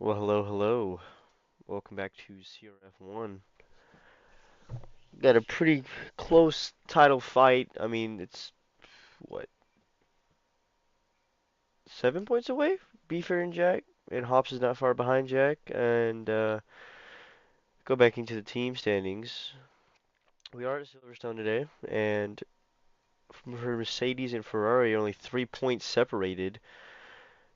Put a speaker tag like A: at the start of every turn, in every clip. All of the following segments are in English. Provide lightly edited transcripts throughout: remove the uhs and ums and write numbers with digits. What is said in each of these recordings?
A: Well, hello, hello. Welcome back to CRF1. Got a pretty close title fight. I mean, it's what, 7 points away? Beefer and Jack, and Hops is not far behind Jack. And go back into the team standings. We are at Silverstone today, and for Mercedes and Ferrari, only 3 points separated.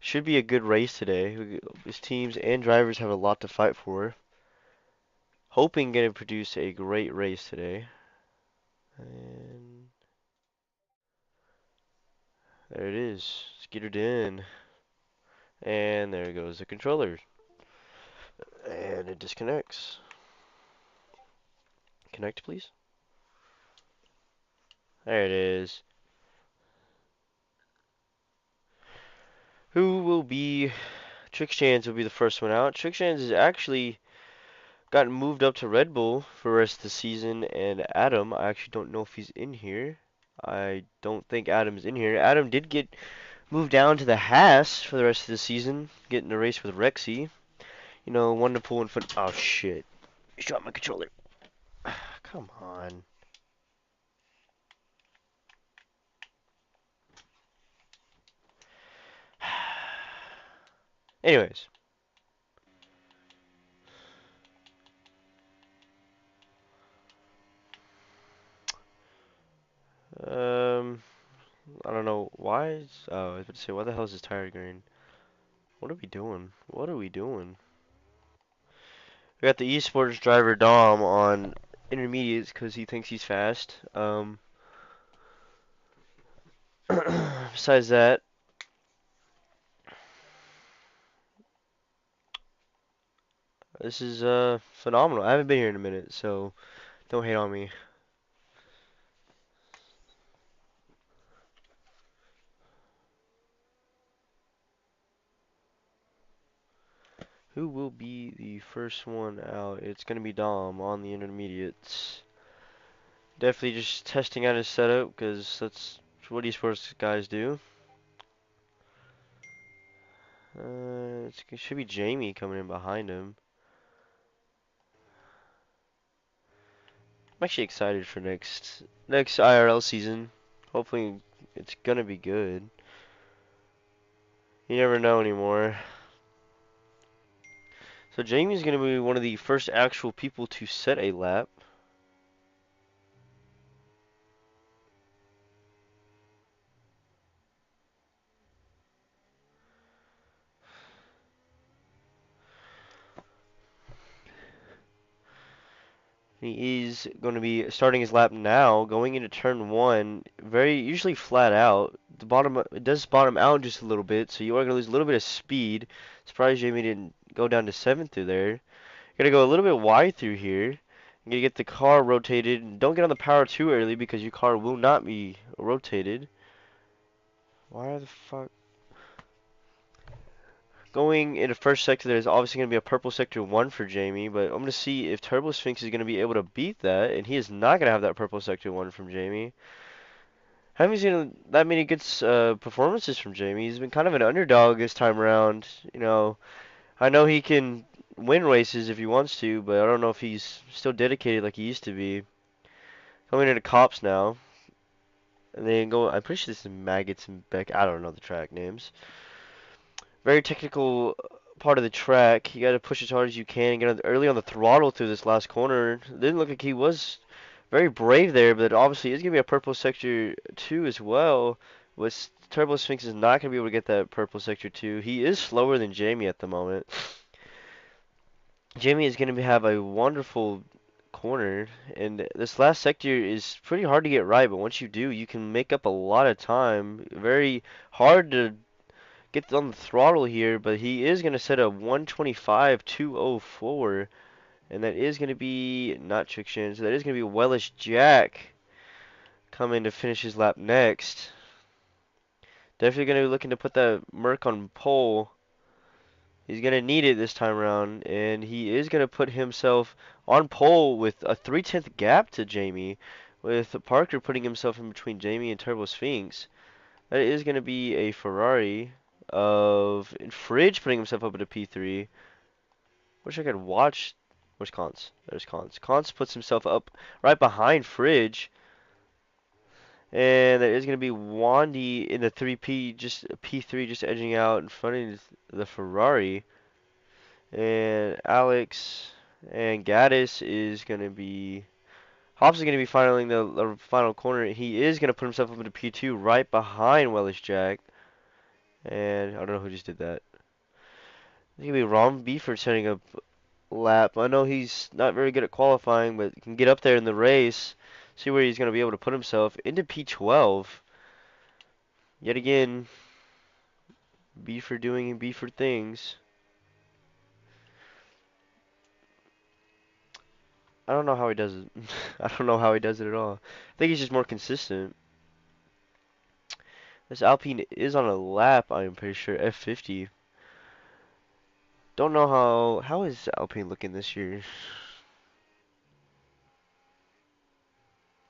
A: Should be a good race today. These teams and drivers have a lot to fight for. Hoping to produce a great race today. And there it is. Skittered in. And there goes the controller. And it disconnects. Connect, please. There it is. Who will be... Trickshans will be the first one out. Trickshans has actually gotten moved up to Red Bull for the rest of the season. And Adam, I actually don't know if he's in here. I don't think Adam's in here. Adam did get moved down to the Haas for the rest of the season. Getting a race with Rexy. You know, one to pull in front. Oh, shit. He shot my controller. Come on. Anyways, um, I don't know why. Oh, I was about to say, why the hell is this tire green? What are we doing? What are we doing? We got the esports driver Dom on intermediates because he thinks he's fast. Besides that, this is phenomenal. I haven't been here in a minute, so don't hate on me. Who will be the first one out? It's gonna be Dom on the intermediates. Definitely just testing out his setup because that's what esports guys do. It should be Jamie coming in behind him. I'm actually excited for next IRL season. Hopefully, it's gonna be good. You never know anymore. So Jamie's gonna be one of the first actual people to set a lap. He is going to be starting his lap now, going into turn one. Very usually flat out. The bottom it does bottom out just a little bit, so you are going to lose a little bit of speed. Surprised Jamie didn't go down to seventh through there. Gotta go a little bit wide through here. You gotta get the car rotated. Don't get on the power too early because your car will not be rotated. Why the fuck? Going into first sector, there's obviously going to be a purple sector 1 for Jamie, but I'm going to see if Turbo Sphinx is going to be able to beat that, and he is not going to have that purple sector 1 from Jamie. Haven't seen that many good performances from Jamie. He's been kind of an underdog this time around. You know, I know he can win races if he wants to, but I don't know if he's still dedicated like he used to be. Coming into Cops now, and then go. I'm pretty sure this is Maggots and Beck. I don't know the track names. Very technical part of the track. You got to push as hard as you can. Get early on the throttle through this last corner. Didn't look like he was very brave there, but obviously is going to be a purple sector 2 as well. With Turbo Sphinx is not going to be able to get that purple sector 2. He is slower than Jamie at the moment. Jamie is going to have a wonderful corner, and this last sector is pretty hard to get right, but once you do, you can make up a lot of time. Very hard to get on the throttle here, but he is going to set a 125.204, and that is going to be not Trickshin, so that is going to be Wellish Jack coming to finish his lap next. Definitely going to be looking to put that Merc on pole. He's going to need it this time around, and he is going to put himself on pole with a 3/10 gap to Jamie, with Parker putting himself in between Jamie and Turbo Sphinx. That is going to be a Ferrari of Fridge putting himself up at a P3. Wish I could watch. Where's Cons? There's Cons. Cons puts himself up right behind Fridge. And there is going to be Wandy in the 3P, just P3, just edging out in front of the Ferrari. And Alex and Gaddis is going to be. Hobbs is going to be filing the final corner. He is going to put himself up into P2 right behind Wellish Jack. And I don't know who just did that. It's going to be Ron Beeford setting up lap. I know he's not very good at qualifying, but can get up there in the race. See where he's going to be able to put himself into P12. Yet again, Beeford doing Beeford things. I don't know how he does it. I don't know how he does it at all. I think he's just more consistent. This Alpine is on a lap, I am pretty sure. F50. Don't know how is Alpine looking this year?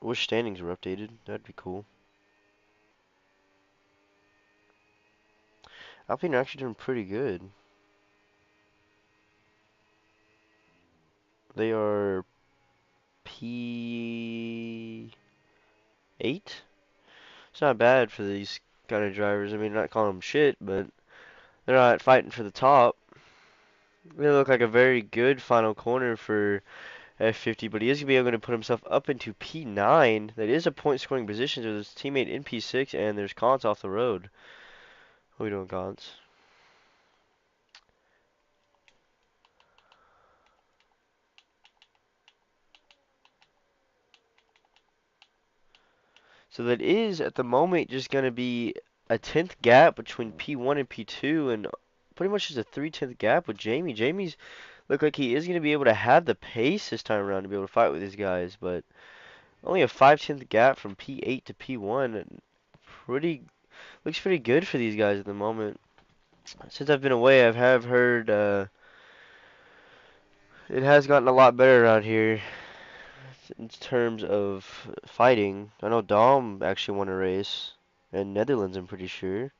A: Wish standings were updated. That'd be cool. Alpine are actually doing pretty good. They are P8. It's not bad for these kind of drivers. I mean, not calling them shit, but they're not fighting for the top. They look like a very good final corner for F50, but he is going to be able to put himself up into P9. That is a point scoring position. There's his teammate in P6, and there's Kantz off the road. What are we doing, Kantz? So that is, at the moment, just going to be a 10th gap between P1 and P2, and pretty much just a 3/10 gap with Jamie. Jamie's look like he is going to be able to have the pace this time around to be able to fight with these guys, but only a 5/10 gap from P8 to P1. Pretty looks pretty good for these guys at the moment. Since I've been away, I have heard it has gotten a lot better around here in terms of fighting. I know Dom actually won a race in Netherlands, I'm pretty sure.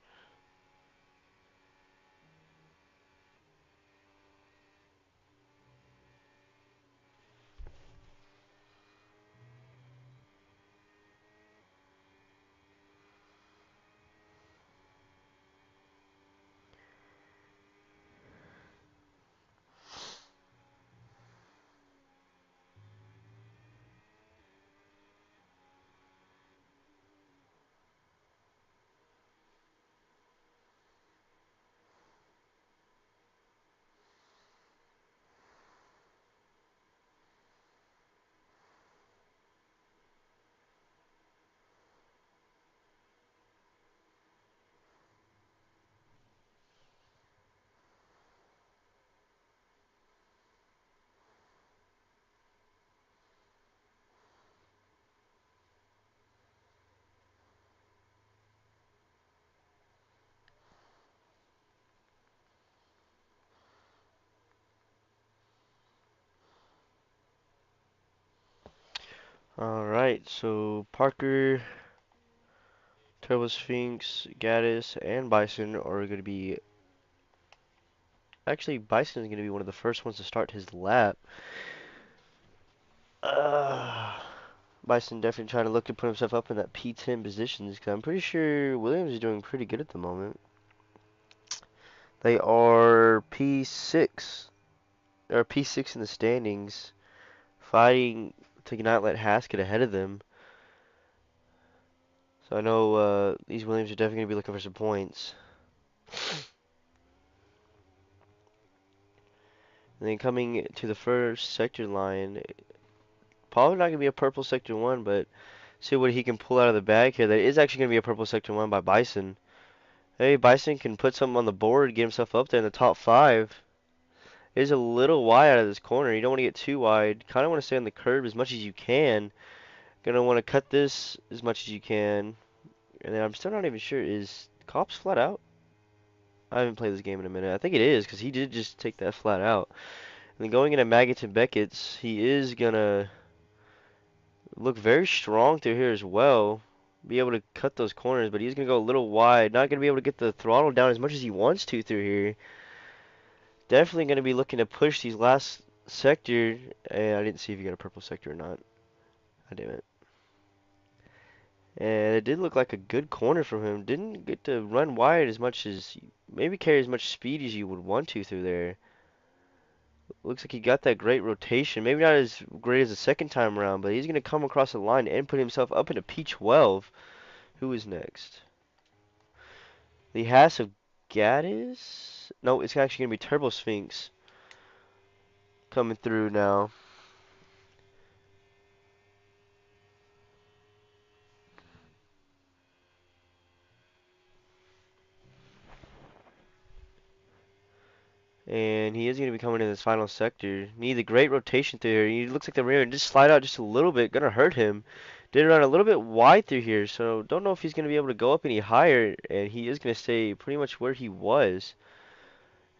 A: Alright, so Parker, Turbo Sphinx, Gaddis, and Bison are going to be. Actually, Bison is going to be one of the first ones to start his lap. Uh, Bison definitely trying to look to put himself up in that P10 positions because I'm pretty sure Williams is doing pretty good at the moment. They are P6. They're P6 in the standings, fighting to not let Haas get ahead of them. So I know these Williams are definitely going to be looking for some points. And then coming to the first sector line, probably not going to be a purple sector 1, but see what he can pull out of the bag here. That is actually going to be a purple sector 1 by Bison. Hey, Bison can put something on the board, get himself up there in the top 5. It is a little wide out of this corner. You don't want to get too wide. Kind of want to stay on the curb as much as you can. Gonna want to cut this as much as you can. And then I'm still not even sure, is Cops flat out? I haven't played this game in a minute. I think it is, because he did just take that flat out. And then going into Maggots and Beckett's, he is gonna look very strong through here as well. Be able to cut those corners, but he's gonna go a little wide. Not gonna be able to get the throttle down as much as he wants to through here. definitely going to be looking to push these last sector. And I didn't see if he got a purple sector or not. God damn it. And it did look like a good corner from him. Didn't get to run wide as much as, maybe carry as much speed as you would want to through there. Looks like he got that great rotation. Maybe not as great as the second time around, but he's going to come across the line and put himself up into P12. Who is next? The Haas of Gaddis? No, it's actually going to be Turbo Sphinx coming through now. And he is going to be coming in this final sector. Need a great rotation through here. He looks like the rear and just slide out just a little bit. Gonna hurt him. Did run a little bit wide through here, so don't know if he's going to be able to go up any higher. And he is going to stay pretty much where he was.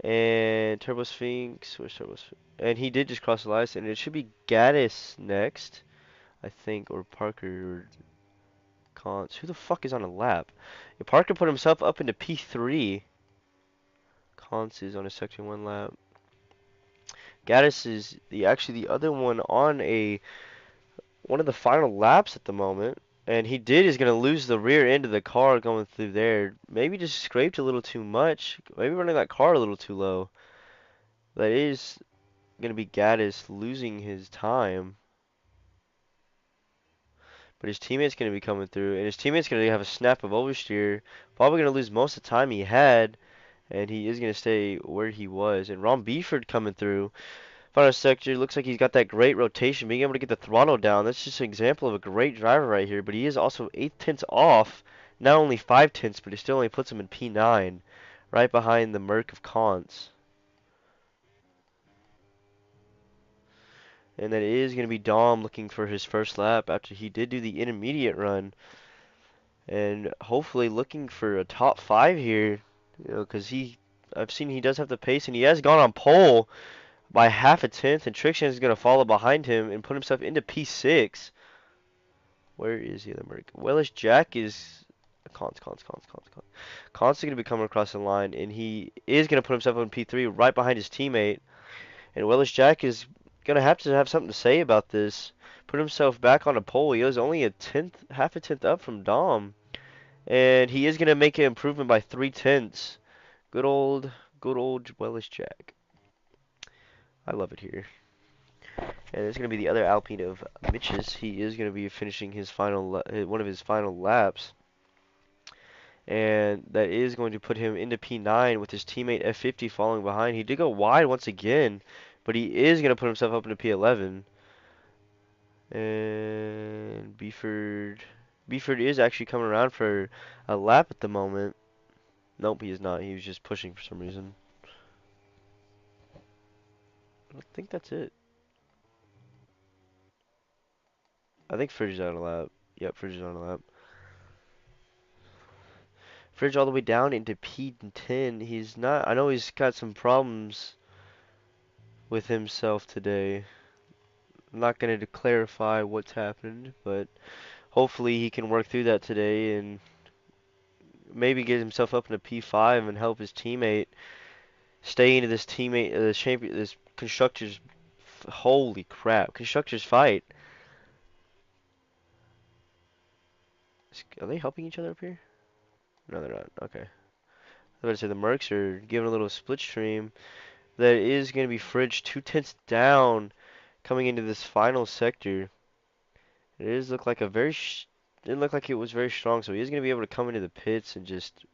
A: And Turbo Sphinx, where's Turbo Sphinx? And he did just cross the line, and it should be Gaddis next, I think, or Parker, or Cons. Who the fuck is on a lap? Yeah, Parker put himself up into P3. Cons is on a Section 1 lap. Gaddis is actually the other one on one of the final laps at the moment. And is going to lose the rear end of the car going through there. Maybe just scraped a little too much. Maybe running that car a little too low. That is going to be Gaddis losing his time. But his teammate's going to be coming through. And his teammate's going to have a snap of oversteer. Probably going to lose most of the time he had. And he is going to stay where he was. And Ron Beeford coming through. Final sector, looks like he's got that great rotation, being able to get the throttle down. That's just an example of a great driver right here. But he is also 8 tenths off. Not only 5 tenths, but he still only puts him in P9. Right behind the Merc of Cons. And that is going to be Dom looking for his first lap after he did do the intermediate run. And hopefully looking for a top 5 here. You know, because I've seen he does have the pace, and he has gone on pole by half a tenth, and Trickshan is going to follow behind him and put himself into P6. Where is the other Merc? Wellish Jack is Cons is going to be coming across the line, and he is going to put himself in P3 right behind his teammate. And Wellish Jack is going to have something to say about this. Put himself back on a pole. He was only half a tenth up from Dom. And he is going to make an improvement by 3 tenths. Good old Wellish Jack. I love it here. And it's going to be the other Alpine of Mitch's. He is going to be finishing his one of his final laps. And that is going to put him into P9 with his teammate F50 following behind. He did go wide once again, but he is going to put himself up into P11. And Beeford is actually coming around for a lap at the moment. Nope, he is not. He was just pushing for some reason. I think that's it. I think Fridge is on a lap. Yep, Fridge is on a lap. Fridge all the way down into P10. He's not. I know he's got some problems with himself today. I'm not going to clarify what's happened, but hopefully he can work through that today and maybe get himself up into P5 and help his teammate stay into this constructors. Holy crap, constructors fight. Are they helping each other up here? No, they're not. Okay. I was about to say the Mercs are giving a little split stream. That is going to be Fridge 2 tenths down coming into this final sector. It does look like didn't look like it was very strong, so he is going to be able to come into the pits and just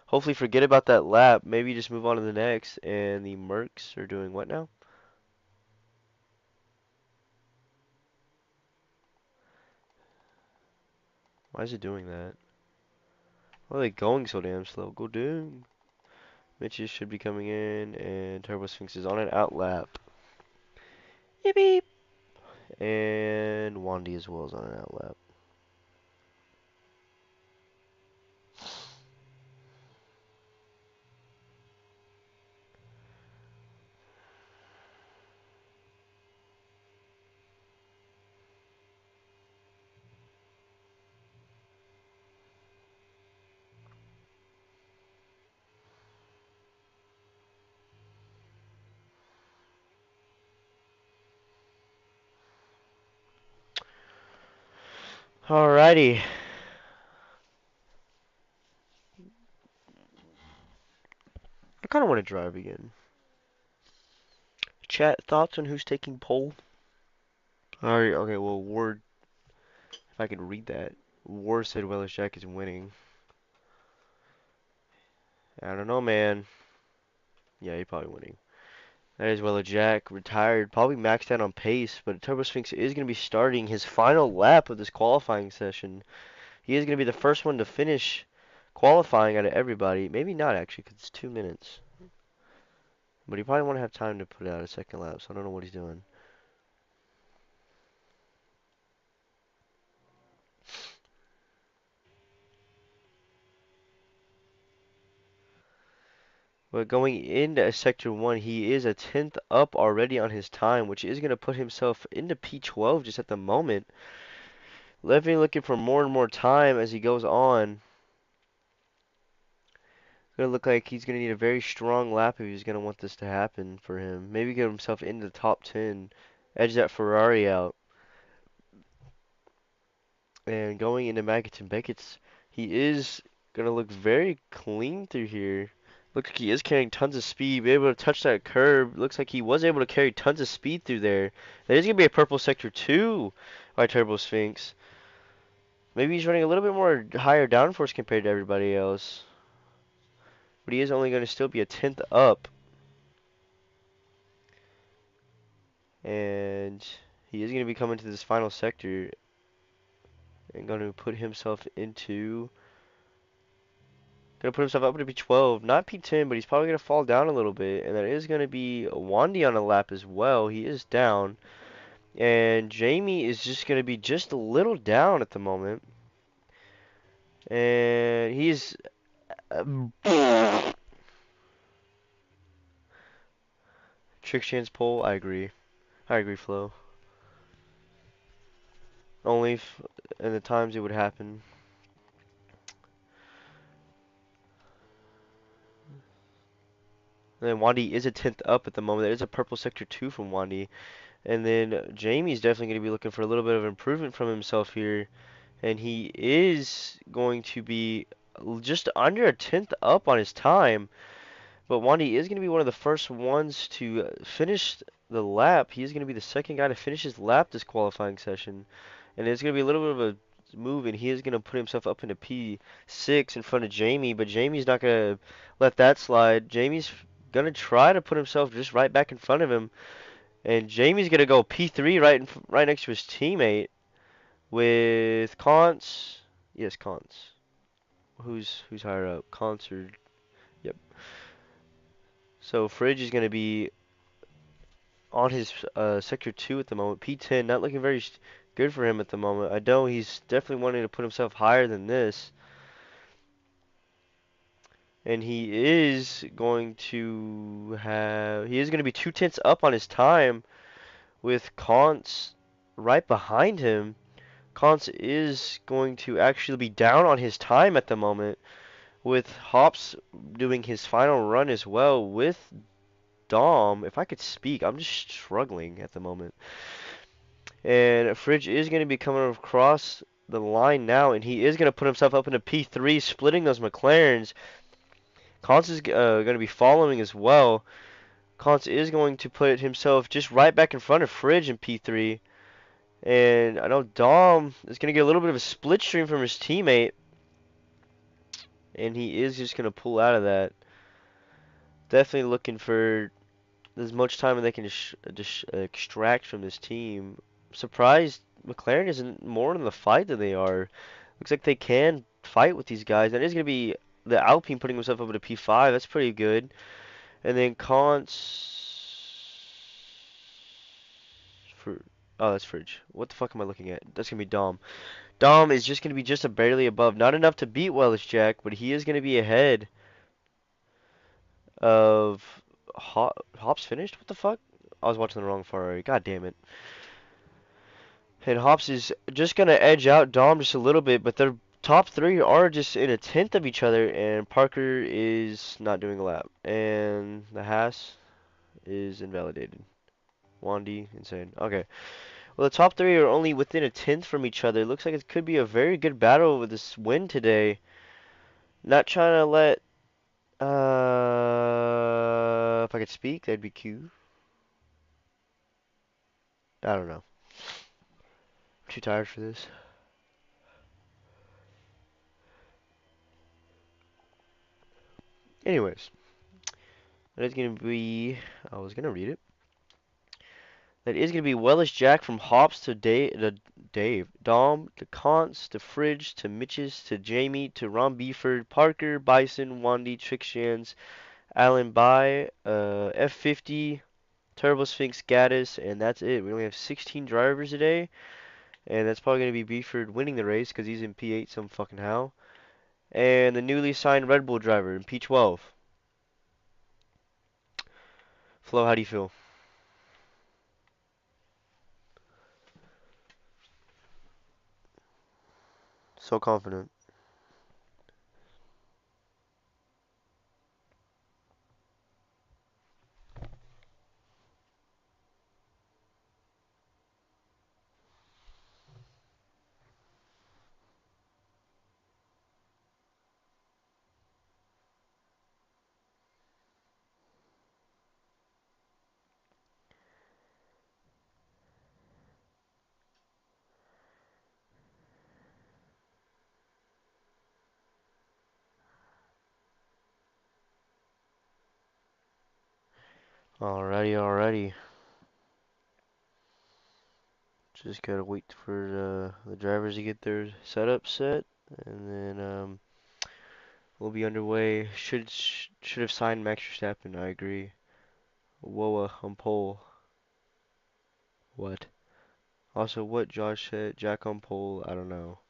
A: hopefully forget about that lap. Maybe just move on to the next. And the Mercs are doing what now? Why is it doing that? Why are they going so damn slow? Go down. Mitches should be coming in, and Turbo Sphinx is on an out lap. Yippee! And Wandy as well is on an out lap. Alrighty. I kind of want to drive again. Chat, thoughts on who's taking pole? Alright, okay, well, Ward, if I can read that. Ward said Wellis Jack is winning. I don't know, man. Yeah, he's probably winning. That is Wellis Jack, retired, probably maxed out on pace, but Turbo Sphinx is going to be starting his final lap of this qualifying session. He is going to be the first one to finish qualifying out of everybody. Maybe not, actually, because it's 2 minutes. But he probably won't have time to put out a second lap, so I don't know what he's doing. But going into Sector 1, he is a 10th up already on his time, which is going to put himself into P12 just at the moment. Levy looking for more and more time as he goes on. Going to look like he's going to need a very strong lap if he's going to want this to happen for him. Maybe get himself into the top 10, edge that Ferrari out. And going into Maggots and Beckett's, he is going to look very clean through here. Looks like he is carrying tons of speed, be able to touch that curb. Looks like he was able to carry tons of speed through there. That is going to be a purple sector 2 by Turbo Sphinx. Maybe he's running a little bit more higher downforce compared to everybody else. But he is only going to still be a 10th up. And he is going to be coming to this final sector and going to put himself into... Gonna put himself up to P12, not P10, but he's probably gonna fall down a little bit, and that is gonna be Wandy on a lap as well. He is down, and Jamie is just gonna be just a little down at the moment, and he's Trick Chance pole. I agree. I agree, Flo. Only if in the times it would happen. And then Wandy is a 10th up at the moment. There is a purple sector 2 from Wandy. And then Jamie's definitely going to be looking for a little bit of improvement from himself here. And he is going to be just under a 10th up on his time. But Wandy is going to be one of the first ones to finish the lap. He is going to be the second guy to finish his lap this qualifying session. And it's going to be a little bit of a move, and he is going to put himself up into P6 in front of Jamie. But Jamie's not going to let that slide. Jamie's going to try to put himself just right back in front of him. And Jamie's going to go P3 right next to his teammate with Kantz. Yes, Kantz. Who's higher up? Kantz or yep. So Fridge is going to be on his sector 2 at the moment. P10 not looking very good for him at the moment. I know he's definitely wanting to put himself higher than this. And he is going to be 2 tenths up on his time with Kantz right behind him. Kantz is going to actually be down on his time at the moment, with Hops doing his final run as well with Dom. If I could speak, I'm just struggling at the moment. And Fridge is going to be coming across the line now, and he is going to put himself up into P3, splitting those McLarens. Kantz is going to be following as well. Kantz is going to put himself just right back in front of Fridge in P3. And I know Dom is going to get a little bit of a split stream from his teammate. And he is just going to pull out of that. Definitely looking for as much time as they can extract from this team. Surprised McLaren isn't more in the fight than they are. Looks like they can fight with these guys. That is going to be the Alpine putting himself over to P5. That's pretty good. And then for oh, that's Fridge. What the fuck am I looking at? That's gonna be Dom. Dom is just gonna be just a barely above, not enough to beat Wellis Jack, but he is gonna be ahead of Hops finished. What the fuck? I was watching the wrong Ferrari. God damn it. And Hops is just gonna edge out Dom just a little bit, but their top three are just in a tenth of each other, and Parker is not doing a lap, and the Haas is invalidated. Wandy, insane. Okay. Well, the top three are only within a tenth from each other. It looks like it could be a very good battle with this win today. Not trying to let, if I could speak, that'd be Q. I don't know. I'm too tired for this. Anyways, that is going to be, I was going to read it. That is going to be Wellish Jack from Hops to Dave, Dom, to Const, to Fridge, to Mitches, to Jamie, to Ron Beeford, Parker, Bison, Wandy, Trickshans, Alan Bai, F50, Turbo Sphinx, Gaddis, and that's it. We only have 16 drivers today, and that's probably going to be Beeford winning the race because he's in P8 some fucking how. And the newly signed Red Bull driver in P12. Flo, how do you feel? So confident. Alrighty, alrighty. Just gotta wait for the drivers to get their setup set, and then we'll be underway. Should have signed Max Verstappen. I agree. Whoa, on pole. What? Also, what Josh said, Jack on pole. I don't know.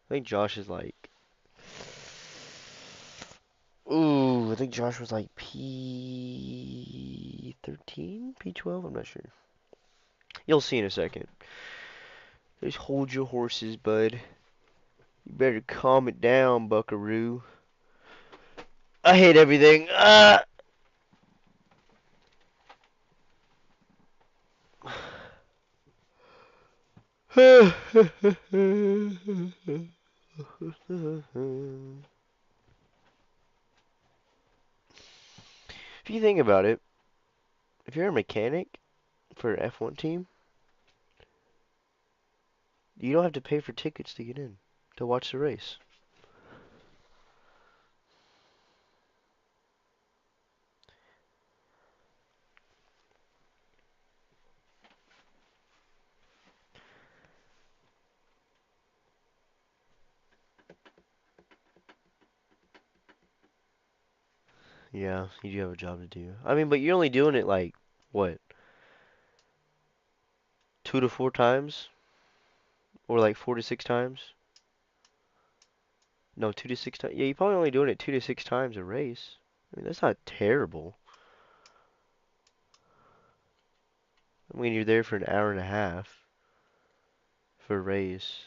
A: I think Josh is like. Ooh, I think Josh was like P13, P12. I'm not sure. You'll see in a second. Just hold your horses, bud. You better calm it down, Buckaroo. I hate everything. Ah! If you think about it, if you're a mechanic for an F1 team, you don't have to pay for tickets to get in to watch the race. Yeah, you do have a job to do. I mean, but you're only doing it like, what, 2 to 4 times? Or like 4 to 6 times? No, 2 to 6 times. Yeah, you're probably only doing it 2 to 6 times a race. I mean, that's not terrible. I mean, you're there for an hour and a half for a race.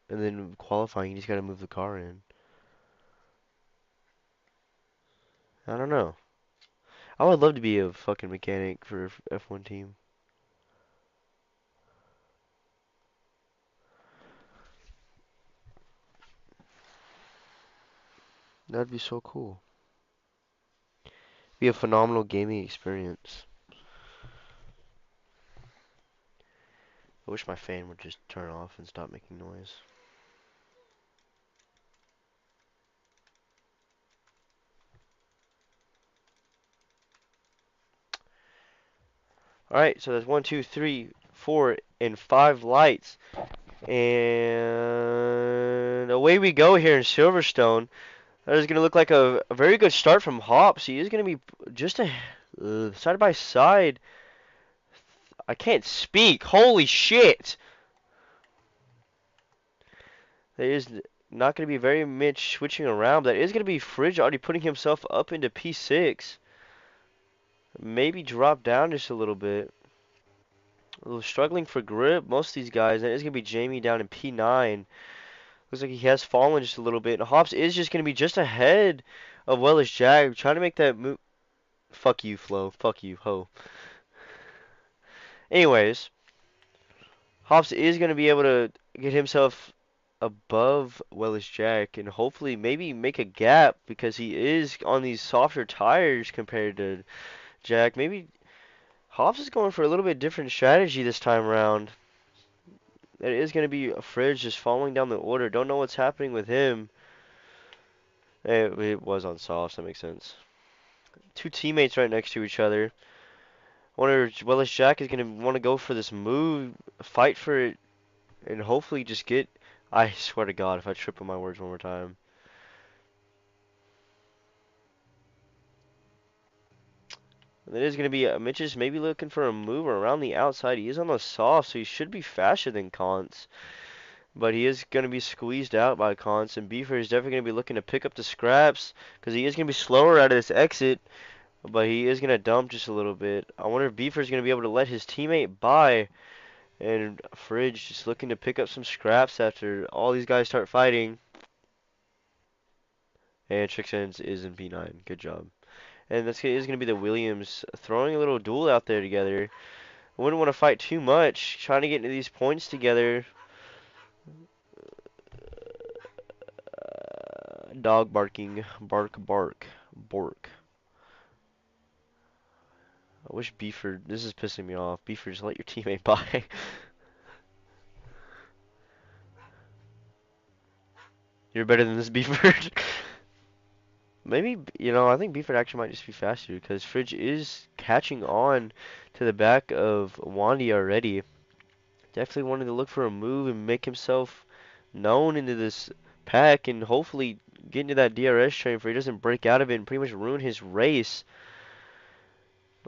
A: And then qualifying, you just gotta move the car in. I don't know. I would love to be a fucking mechanic for a F1 team. That'd be so cool. Be a phenomenal gaming experience. I wish my fan would just turn off and stop making noise. Alright, so there's 1, 2, 3, 4, and 5 lights. And away we go here in Silverstone. That is going to look like a very good start from Hops. He is going to be just a side by side. I can't speak. Holy shit. There is not going to be very much switching around. That is going to be Fridge already putting himself up into P6. Maybe drop down just a little bit. A little struggling for grip, most of these guys. And it's going to be Jamie down in P9. Looks like he has fallen just a little bit. And Hops is just going to be just ahead of Wellish Jag. Trying to make that move. Fuck you, Flo. Fuck you, ho. Anyways, Hops is going to be able to get himself above Wellis Jack and hopefully maybe make a gap because he is on these softer tires compared to Jack. Maybe Hops is going for a little bit different strategy this time around. It is going to be a Fridge just falling down the order. Don't know what's happening with him. It was on softs, that makes sense. Two teammates right next to each other. Wonder if Wellis Jack is going to want to go for this move, fight for it, and hopefully just get. I swear to God, if I trip on my words one more time. And it is going to be Mitch is maybe looking for a move around the outside. He is on the soft, so he should be faster than Kantz. But he is going to be squeezed out by Kantz, and Beaver is definitely going to be looking to pick up the scraps because he is going to be slower out of this exit. But he is going to dump just a little bit. I wonder if Beaver is going to be able to let his teammate by. And Fridge just looking to pick up some scraps after all these guys start fighting. And Tricksens is in P9. Good job. And this is going to be the Williams throwing a little duel out there together. I wouldn't want to fight too much. Trying to get into these points together. Dog barking. Bark, bark. Bork. I wish Beeford. This is pissing me off. Beeford, just let your teammate by. You're better than this, Beeford. Maybe, I think Beeford actually might just be faster because Fridge is catching on to the back of Wandy already. Definitely wanted to look for a move and make himself known into this pack and hopefully get into that DRS train for he doesn't break out of it and pretty much ruin his race.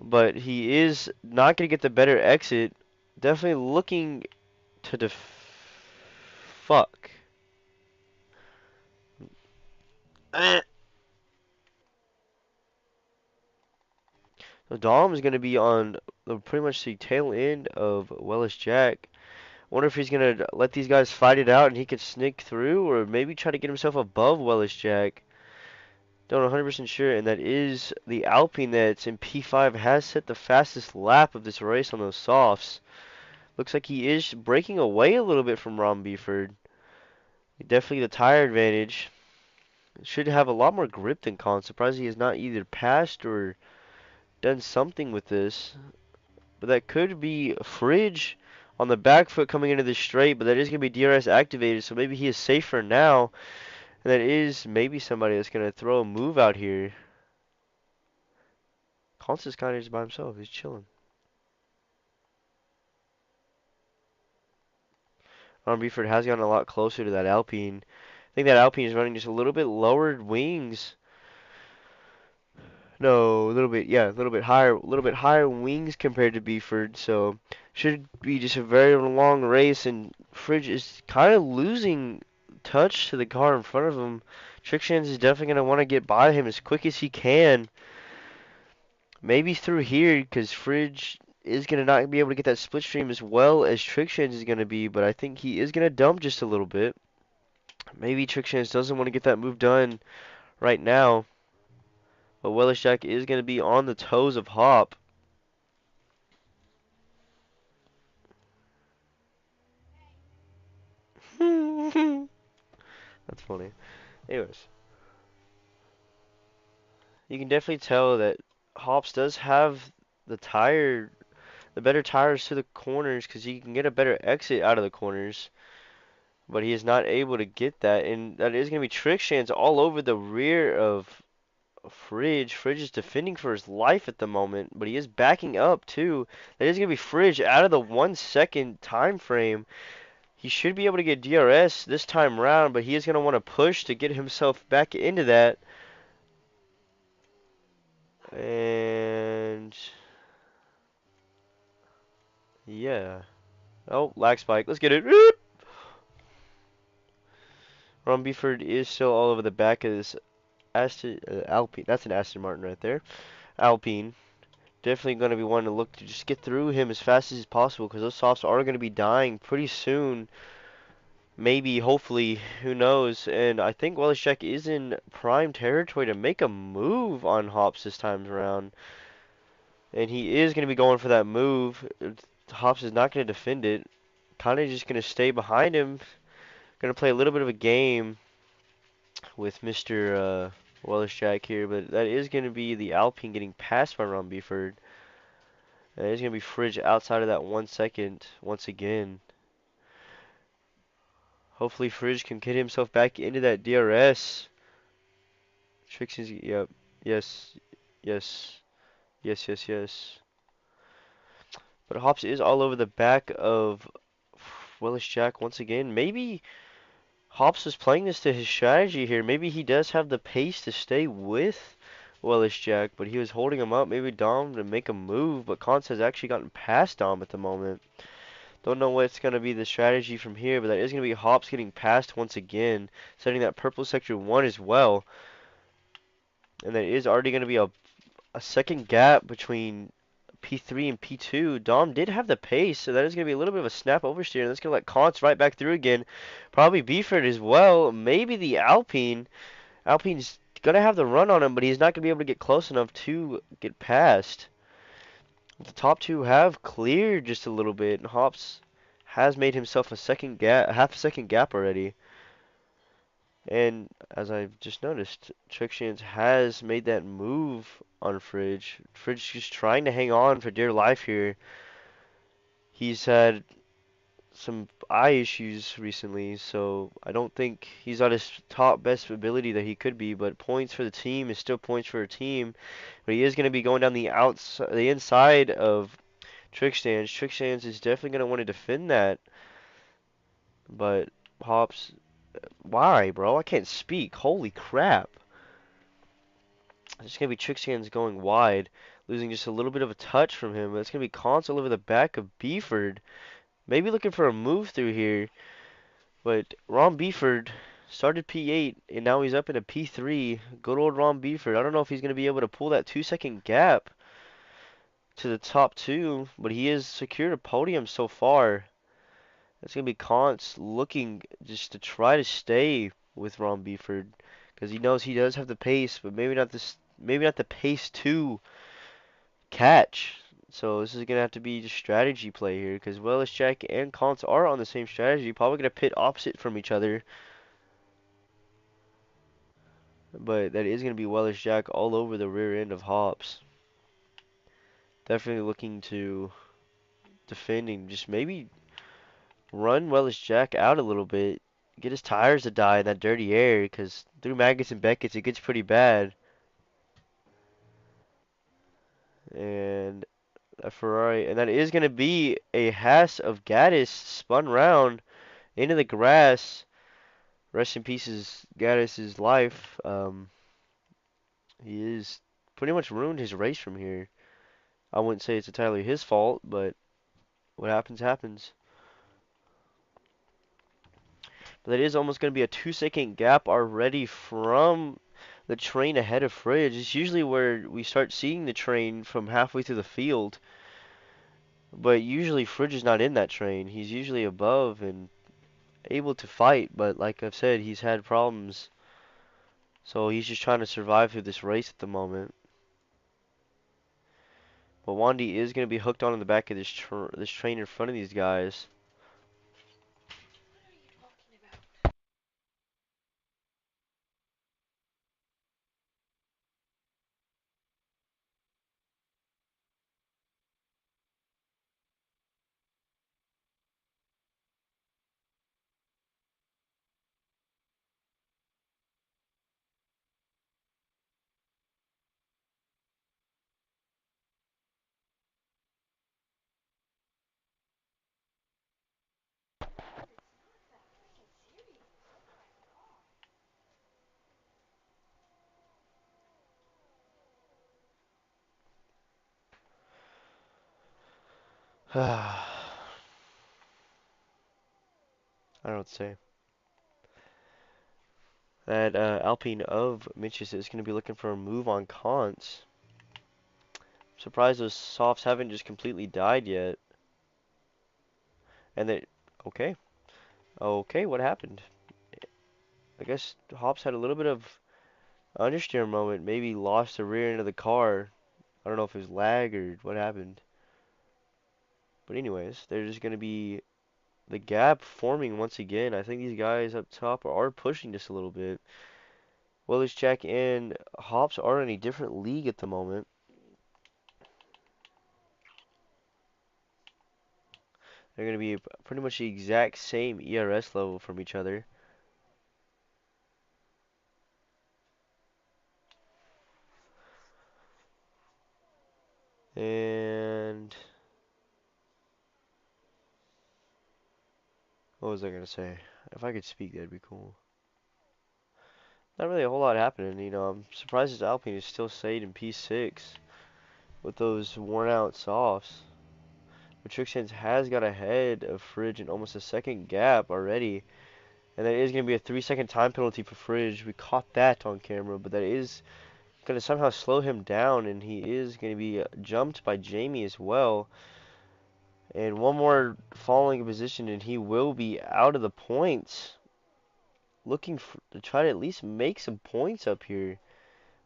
A: But he is not going to get the better exit. Definitely looking to fuck. So Dom is going to be on pretty much the tail end of Wellis Jack. Wonder if he's going to let these guys fight it out and he could sneak through or maybe try to get himself above Wellis Jack. Don't 100% sure, and that is the Alpine that's in P5 has set the fastest lap of this race on those softs. Looks like he is breaking away a little bit from Ron Beeford. Definitely the tire advantage. Should have a lot more grip than Colin. Surprised he has not either passed or done something with this. But that could be Fridge on the back foot coming into the straight, but that is going to be DRS activated, so maybe he is safer now. And that is maybe somebody that's going to throw a move out here. Constance kind of just by himself. He's chilling. Ron Beeford has gotten a lot closer to that Alpine. I think that Alpine is running just a little bit lowered wings. No, a little bit, yeah, a little bit higher wings compared to Beeford. So should be just a very long race, and Fridge is kind of losing touch to the car in front of him. Trickshans is definitely going to want to get by him as quick as he can. Maybe through here, because Fridge is going to not be able to get that split stream as well as Trickshans is going to be, but I think he is going to dump just a little bit. Maybe Trickshans doesn't want to get that move done right now. But Wellis Jack is going to be on the toes of Hop. That's funny. Anyways, you can definitely tell that Hops does have the better tires to the corners because he can get a better exit out of the corners. But he is not able to get that, and that is going to be trick chance all over the rear of Fridge. Fridge is defending for his life at the moment, but he is backing up too. That is going to be Fridge out of the 1 second time frame. He should be able to get DRS this time around, but he is going to want to push to get himself back into that. And yeah. Oh, lag spike. Let's get it. Ron Beeford is still all over the back of this Alpine. That's an Aston Martin right there. Alpine. Definitely going to be wanting to look to just get through him as fast as possible because those softs are going to be dying pretty soon. Maybe, hopefully, who knows. And I think Welishek is in prime territory to make a move on Hops this time around. And he is going to be going for that move. Hops is not going to defend it. kind of just going to stay behind him. Going to play a little bit of a game with Mr. Wellish Jack here, but that is going to be the Alpine getting passed by Ron Beeford. And it's going to be Fridge outside of that 1 second once again. Hopefully Fridge can get himself back into that DRS. Trixie's, yep, yes, yes, yes. But Hops is all over the back of Willis Jack once again. Maybe Hops is playing this to his strategy here. Maybe he does have the pace to stay with Willis Jack, but he was holding him up. Maybe Dom to make a move, but Kantz has actually gotten past Dom at the moment. Don't know what's going to be the strategy from here, but that is going to be Hops getting past once again, setting that purple sector 1 as well. And there is already going to be a second gap between P3 and P2. Dom did have the pace, so that is going to be a little bit of a snap oversteer, and that's going to let Kantz right back through again. Probably Beeford as well. Maybe the Alpine. Alpine's going to have the run on him, but he's not going to be able to get close enough to get past. The top two have cleared just a little bit, and Hops has made himself a second gap, half a second gap already. And as I've just noticed, Trixchance has made that move on Fridge. Fridge just trying to hang on for dear life here. He's had some eye issues recently, so I don't think he's at his top best ability that he could be. But points for the team is still points for a team. But he is going to be going down the outside, the inside of Trixchance. Trixchance is definitely going to want to defend that. But Hops, why, bro? I can't speak. Holy crap. It's going to be Trixchance going wide, losing just a little bit of a touch from him. It's going to be Kantz all over the back of Beeford. Maybe looking for a move through here. But Ron Beeford started P8, and now he's up in a P3. Good old Ron Beeford. I don't know if he's going to be able to pull that 2 second gap to the top two, but he has secured a podium so far. It's going to be Kantz looking just to try to stay with Ron Beeford, because he knows he does have the pace, but maybe not the pace to catch. So this is gonna have to be just strategy play here, because Wellis Jack and Kantz are on the same strategy, probably gonna pit opposite from each other. But that is gonna be Wellis Jack all over the rear end of Hops. Definitely looking to defend and just maybe run Wellis Jack out a little bit. Get his tires to die in that dirty air, because through Maggots and Beckett's it gets pretty bad. And a Ferrari, and that is going to be a Haas of Gaddis spun round into the grass. Rest in pieces, Gaddis' life. He is pretty much ruined his race from here. I wouldn't say it's entirely his fault, but what happens, happens. But that is almost going to be a 2 second gap already from the train ahead of Fridge. It's usually where we start seeing the train from halfway through the field. But usually Fridge is not in that train. He's usually above and able to fight, but like I've said, he's had problems. So he's just trying to survive through this race at the moment. But Wandy is going to be hooked on in the back of this train in front of these guys. I don't know what to say. That Alpine of Mitch's is going to be looking for a move on Kantz. Surprised those softs haven't just completely died yet. And they, okay, okay, what happened? I guess Hops had a little bit of understeer moment, maybe lost the rear end of the car. I don't know if it was lag or what happened. But anyways, they're just going to be the gap forming once again. I think these guys up top are pushing just a little bit. Willis, Jack, and Hops are in a different league at the moment. They're going to be pretty much the exact same ERS level from each other. And what was I going to say? If I could speak, that'd be cool. Not really a whole lot happening, you know. I'm surprised this Alpine is still stayed in P6 with those worn out softs. But Trixens has got ahead of Fridge in almost a second gap already. And that is going to be a 3-second time penalty for Fridge. We caught that on camera, but that is going to somehow slow him down, and he is going to be jumped by Jamie as well. And one more falling position, and he will be out of the points. Looking to try to at least make some points up here.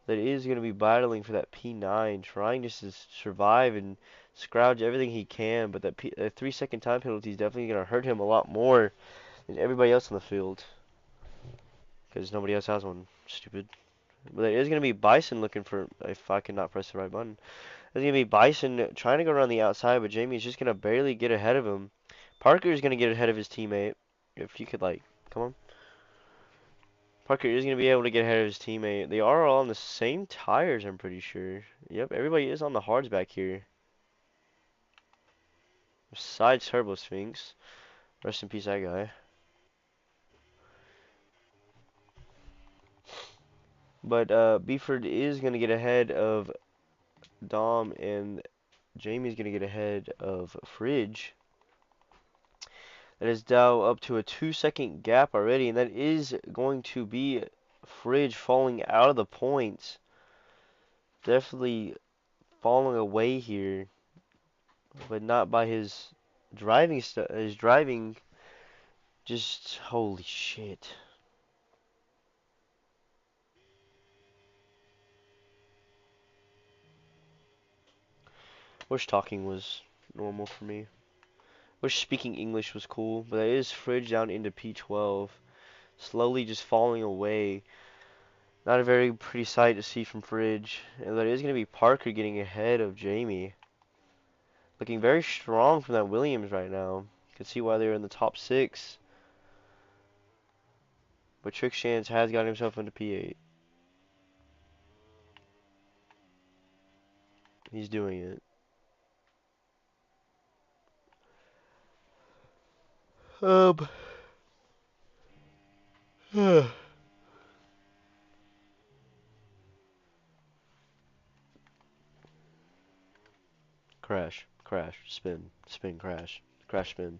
A: That is going to be battling for that P9, trying just to survive and scrounge everything he can. But that 3-second time penalty is definitely going to hurt him a lot more than everybody else on the field. Because nobody else has one. Stupid. But there is going to be Bison looking for, if I cannot press the right button. There's going to be Bison trying to go around the outside, but Jamie is just going to barely get ahead of him. Parker is going to get ahead of his teammate. If you could, like, come on. Parker is going to be able to get ahead of his teammate. They are all on the same tires, I'm pretty sure. Yep, everybody is on the hards back here. Besides Turbo Sphinx. Rest in peace, that guy. But Beeford is going to get ahead of Dom, and Jamie's going to get ahead of Fridge. That is now up to a 2-second gap already, and that is going to be Fridge falling out of the points. Definitely falling away here, but not by his driving. His driving, just holy shit. Wish talking was normal for me. Wish speaking English was cool, but that is Fridge down into P12. Slowly just falling away. Not a very pretty sight to see from Fridge. And that is going to be Parker getting ahead of Jamie. Looking very strong from that Williams right now. You can see why they're in the top 6. But Trick Chance has got himself into P8. He's doing it. Um. Crash, crash, spin, spin, crash, crash, spin.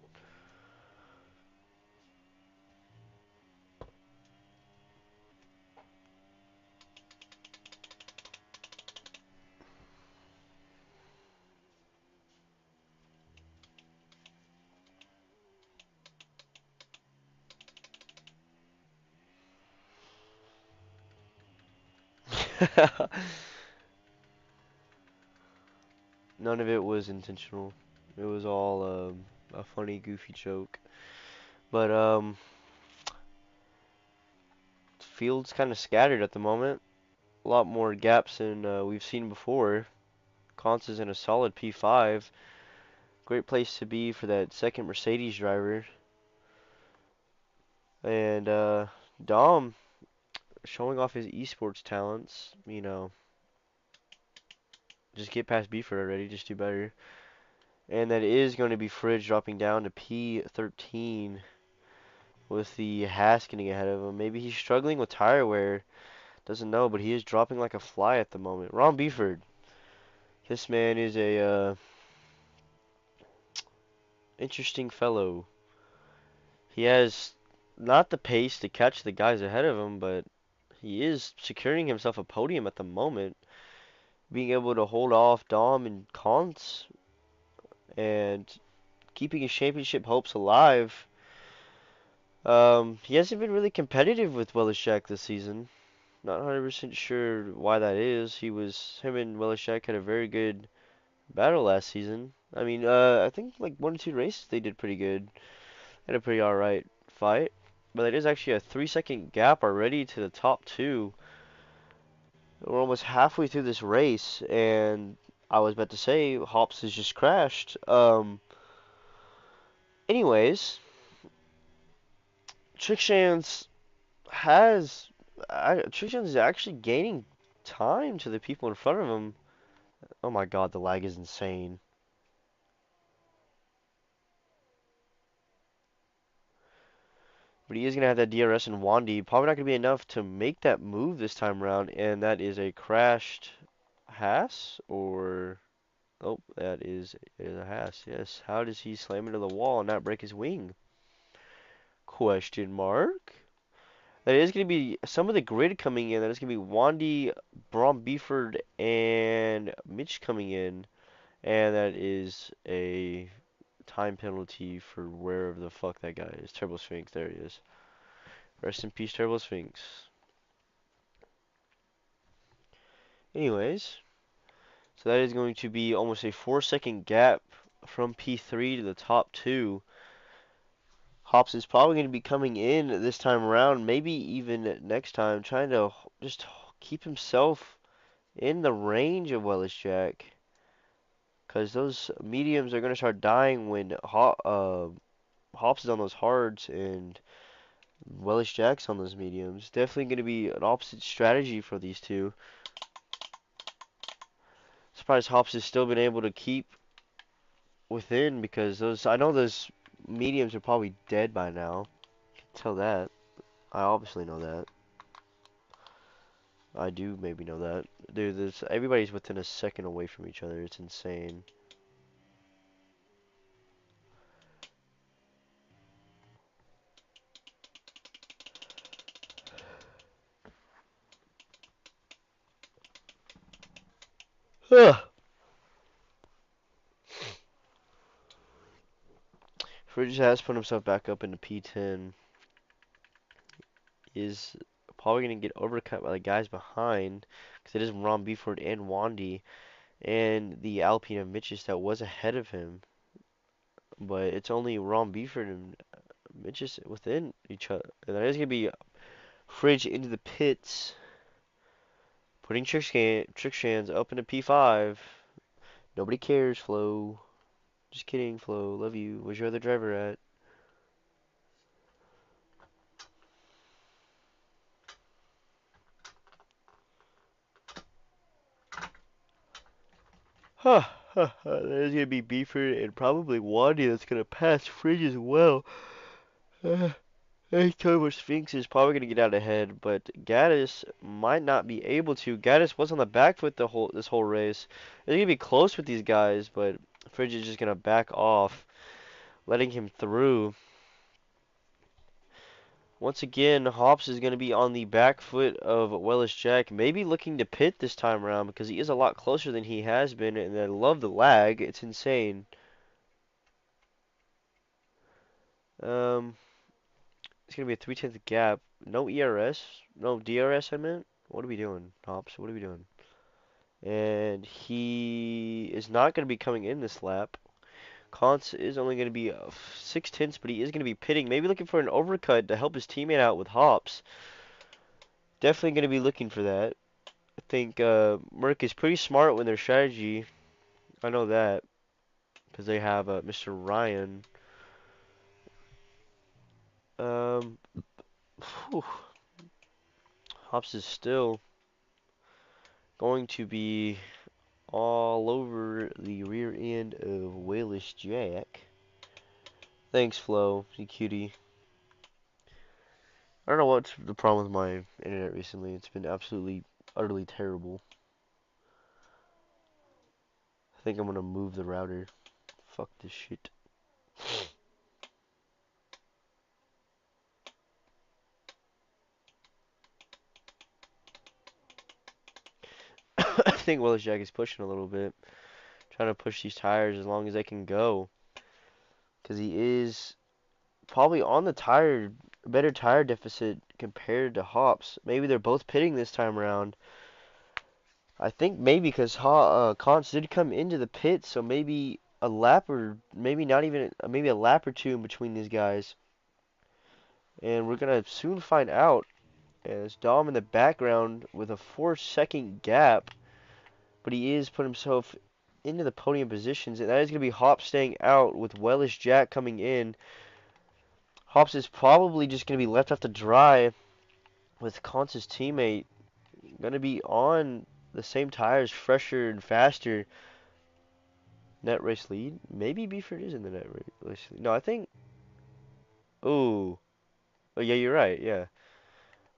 A: None of it was intentional. It was all a funny, goofy joke. But field's kind of scattered at the moment. A lot more gaps than we've seen before. Conce is in a solid P5. Great place to be for that second Mercedes driver. And Dom showing off his esports talents. You know, just get past Beeford already. Just do better. And that is going to be Fridge dropping down to P13 with the Haas getting ahead of him. Maybe he's struggling with tire wear. Doesn't know, but he is dropping like a fly at the moment. Ron Beeford. This man is a interesting fellow. He has not the pace to catch the guys ahead of him, but he is securing himself a podium at the moment. Being able to hold off Dom and Conce and keeping his championship hopes alive. He hasn't been really competitive with Welishek this season. Not 100% sure why that is. Him and Welishek had a very good battle last season. I mean, I think like 1 or 2 races they did pretty good. Had a pretty alright fight. But it is actually a 3 second gap already to the top two. We're almost halfway through this race, and I was about to say Hops has just crashed. Anyways, Trickshans has Trickshans is actually gaining time to the people in front of him. Oh my god, the lag is insane. But he is going to have that DRS and Wandy. Probably not going to be enough to make that move this time around. And that is a crashed Haas? Or... Oh, that is a Haas. Yes. How does he slam into the wall and not break his wing? Question mark. That is going to be some of the grid coming in. That is going to be Wandy, Brom Beeford, and Mitch coming in. And that is a time penalty for wherever the fuck that guy is. Turbo Sphinx. There he is. Rest in peace, Turbo Sphinx. Anyways, so that is going to be almost a 4 second gap from P3 to the top two. Hops is probably going to be coming in this time around, maybe even next time, trying to just keep himself in the range of Wellish Jack. Because those mediums are going to start dying when Hops is on those hards and Wellish Jack's on those mediums. Definitely going to be an opposite strategy for these two. Surprised Hops has still been able to keep within because I know those mediums are probably dead by now. Tell that. I obviously know that. I do maybe know that. Dude, everybody's within a second away from each other. It's insane. Fridge has put himself back up into P10. Is probably going to get overcut by the guys behind because it is Ron Beeford and Wandy and the Alpine of Mitchis that was ahead of him. But it's only Ron Beeford and Mitchis within each other. And that is going to be Fridge into the pits, putting Trickshans up into P5. Nobody cares, Flo. Just kidding, Flo. Love you. Where's your other driver at? Huh. There's gonna be Beeford and probably Wandy that's gonna pass Fridge as well. Turbo Sphinx is probably gonna get out ahead, but Gaddis might not be able to. Gaddis was on the back foot this whole race. It's gonna be close with these guys, but Fridge is just gonna back off, letting him through. Once again, Hops is going to be on the back foot of Wellish Jack, maybe looking to pit this time around because he is a lot closer than he has been, and I love the lag. It's insane. Um, it's going to be a 3/10 gap. No ERS, no DRS, I meant. What are we doing, Hops? What are we doing? And he is not going to be coming in this lap. Kantz is only going to be 6/10, but he is going to be pitting, maybe looking for an overcut to help his teammate out with Hops. Definitely going to be looking for that. I think Merc is pretty smart with their strategy. I know that because they have Mr. Ryan. Um, Hops is still going to be all over the rear end of Walish Jack. Thanks, Flo, you cutie. I don't know what's the problem with my internet recently. It's been absolutely, utterly terrible. I think I'm gonna move the router. Fuck this shit. I think Willis Jack is pushing a little bit. Trying to push these tires as long as they can go. Because he is probably on the better tire deficit compared to Hops. Maybe they're both pitting this time around. I think maybe because Kantz did come into the pit, so maybe a lap or maybe not even maybe a lap or two in between these guys, and we're gonna soon find out. As Dom in the background with a 4-second gap, but he is put himself into the podium positions, and that is gonna be Hops staying out with Wellish Jack coming in. Hops is probably just gonna be left out to dry with Conce's teammate gonna be on the same tires, fresher and faster. Net race lead? Maybe Beeford is in the net race lead. No, I think. Oh, oh yeah, you're right. Yeah,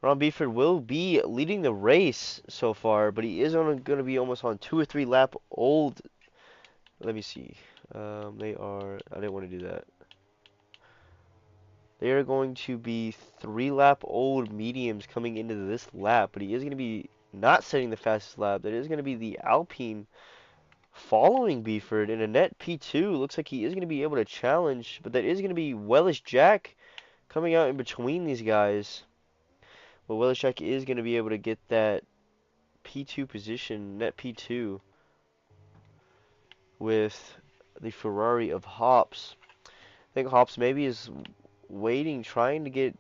A: Ron Beeford will be leading the race so far, but he is only going to be almost on 2 or 3 lap old. Let me see. They are. I didn't want to do that. They are going to be 3 lap old mediums coming into this lap, but he is going to be not setting the fastest lap. That is going to be the Alpine following Beeford in a net P2. Looks like he is going to be able to challenge, but that is going to be Wellish Jack coming out in between these guys. But Wellish Jack is going to be able to get that P2 position, net P2, with the Ferrari of Hops. I think Hops maybe is waiting, trying to get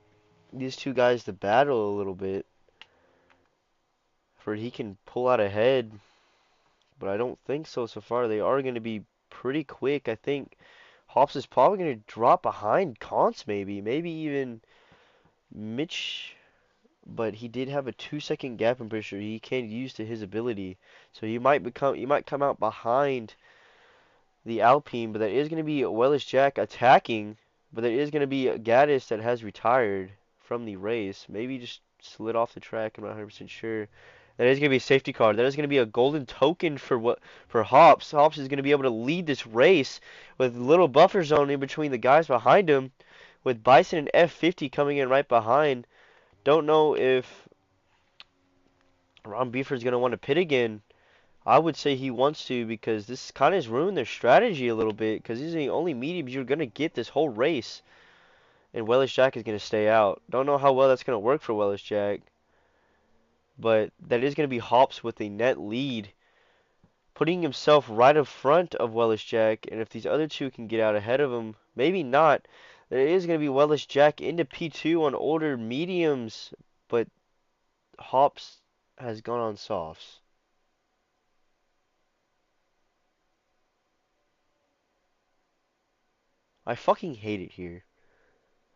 A: these two guys to battle a little bit, for he can pull out ahead. But I don't think so far. They are going to be pretty quick. I think Hops is probably going to drop behind Conce maybe even Mitch, but he did have a 2-second gap. I'm pretty sure he can use to his ability, so he might come out behind the Alpine. But that is going to be Wellish Jack attacking, but there is going to be Gaddis that has retired from the race. Maybe just slid off the track. I'm not 100% sure. That is going to be a safety car. That is going to be a golden token for Hops. Hops is going to be able to lead this race with little buffer zone in between the guys behind him, with Bison and F50 coming in right behind. Don't know if Ron Beeford's going to want to pit again. I would say he wants to, because this kind of has ruined their strategy a little bit, because these are the only mediums you're going to get this whole race. And Wellish Jack is going to stay out. Don't know how well that's going to work for Wellish Jack, but that is going to be Hops with a net lead, putting himself right up front of Wellish Jack. And if these other two can get out ahead of him, maybe not. There is going to be Wellish Jack into P2 on older mediums, but Hops has gone on softs. I fucking hate it here.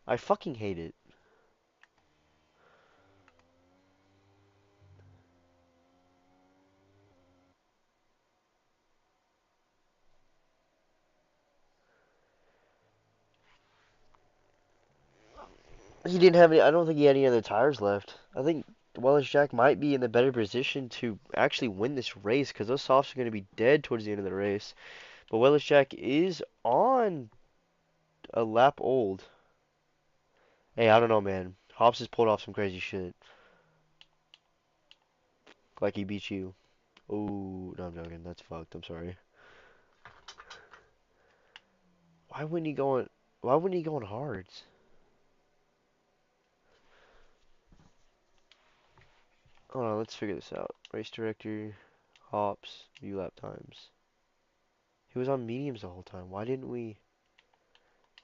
A: I fucking hate it. He didn't have any. I don't think he had any other tires left. I think Wellish Jack might be in the better position to actually win this race, because those softs are going to be dead towards the end of the race. But Wellish Jack is on a lap old. Hey, I don't know, man. Hops has pulled off some crazy shit. Like he beat you. Oh, no, I'm joking. That's fucked. I'm sorry. Why wouldn't he go on? Why wouldn't he go on hards? Hold on, let's figure this out. Race director, Hops, view lap times. He was on mediums the whole time. Why didn't we?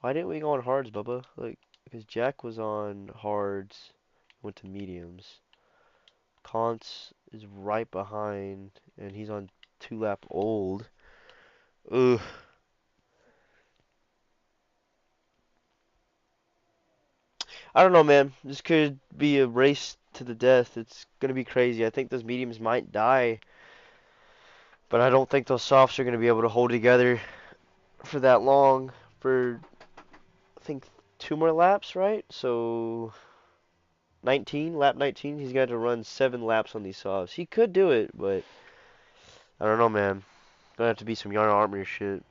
A: Why didn't we go on hards, Bubba? Like, because Jack was on hards, went to mediums. Conce is right behind, and he's on 2 lap old. Ugh. I don't know, man. This could be a race to the death. It's gonna be crazy. I think those mediums might die, but I don't think those softs are gonna be able to hold together for that long. For, I think, 2 more laps, right? So 19, lap 19. He's got to run 7 laps on these softs. He could do it, but I don't know, man. Gonna have to be some yarn armor shit.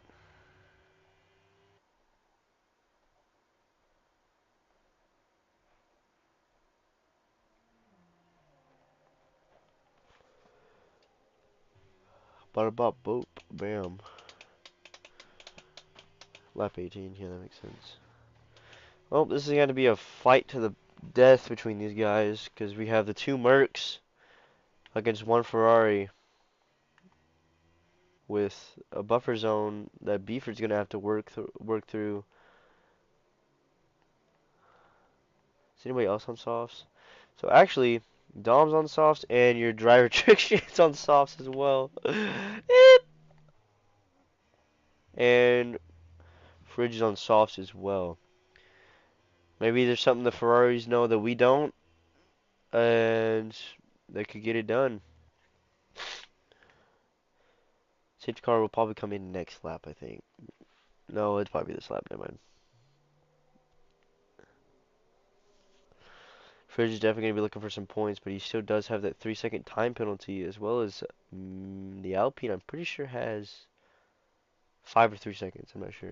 A: Bada bop boop. Bam. Lap 18. Yeah, that makes sense. Well, this is going to be a fight to the death between these guys, because we have the two Mercs against one Ferrari. with a buffer zone that Beeford's gonna have to work through. Is anybody else on softs? So actually, Dom's on softs and your driver trick shit's on softs as well. And Fridge is on softs as well. Maybe there's something the Ferraris know that we don't, and they could get it done. Safety car will probably come in next lap, I think. No, it's probably this lap. Never mind. Fridge is definitely going to be looking for some points, but he still does have that 3-second time penalty, as well as the Alpine, I'm pretty sure, has 5 or 3 seconds. I'm not sure.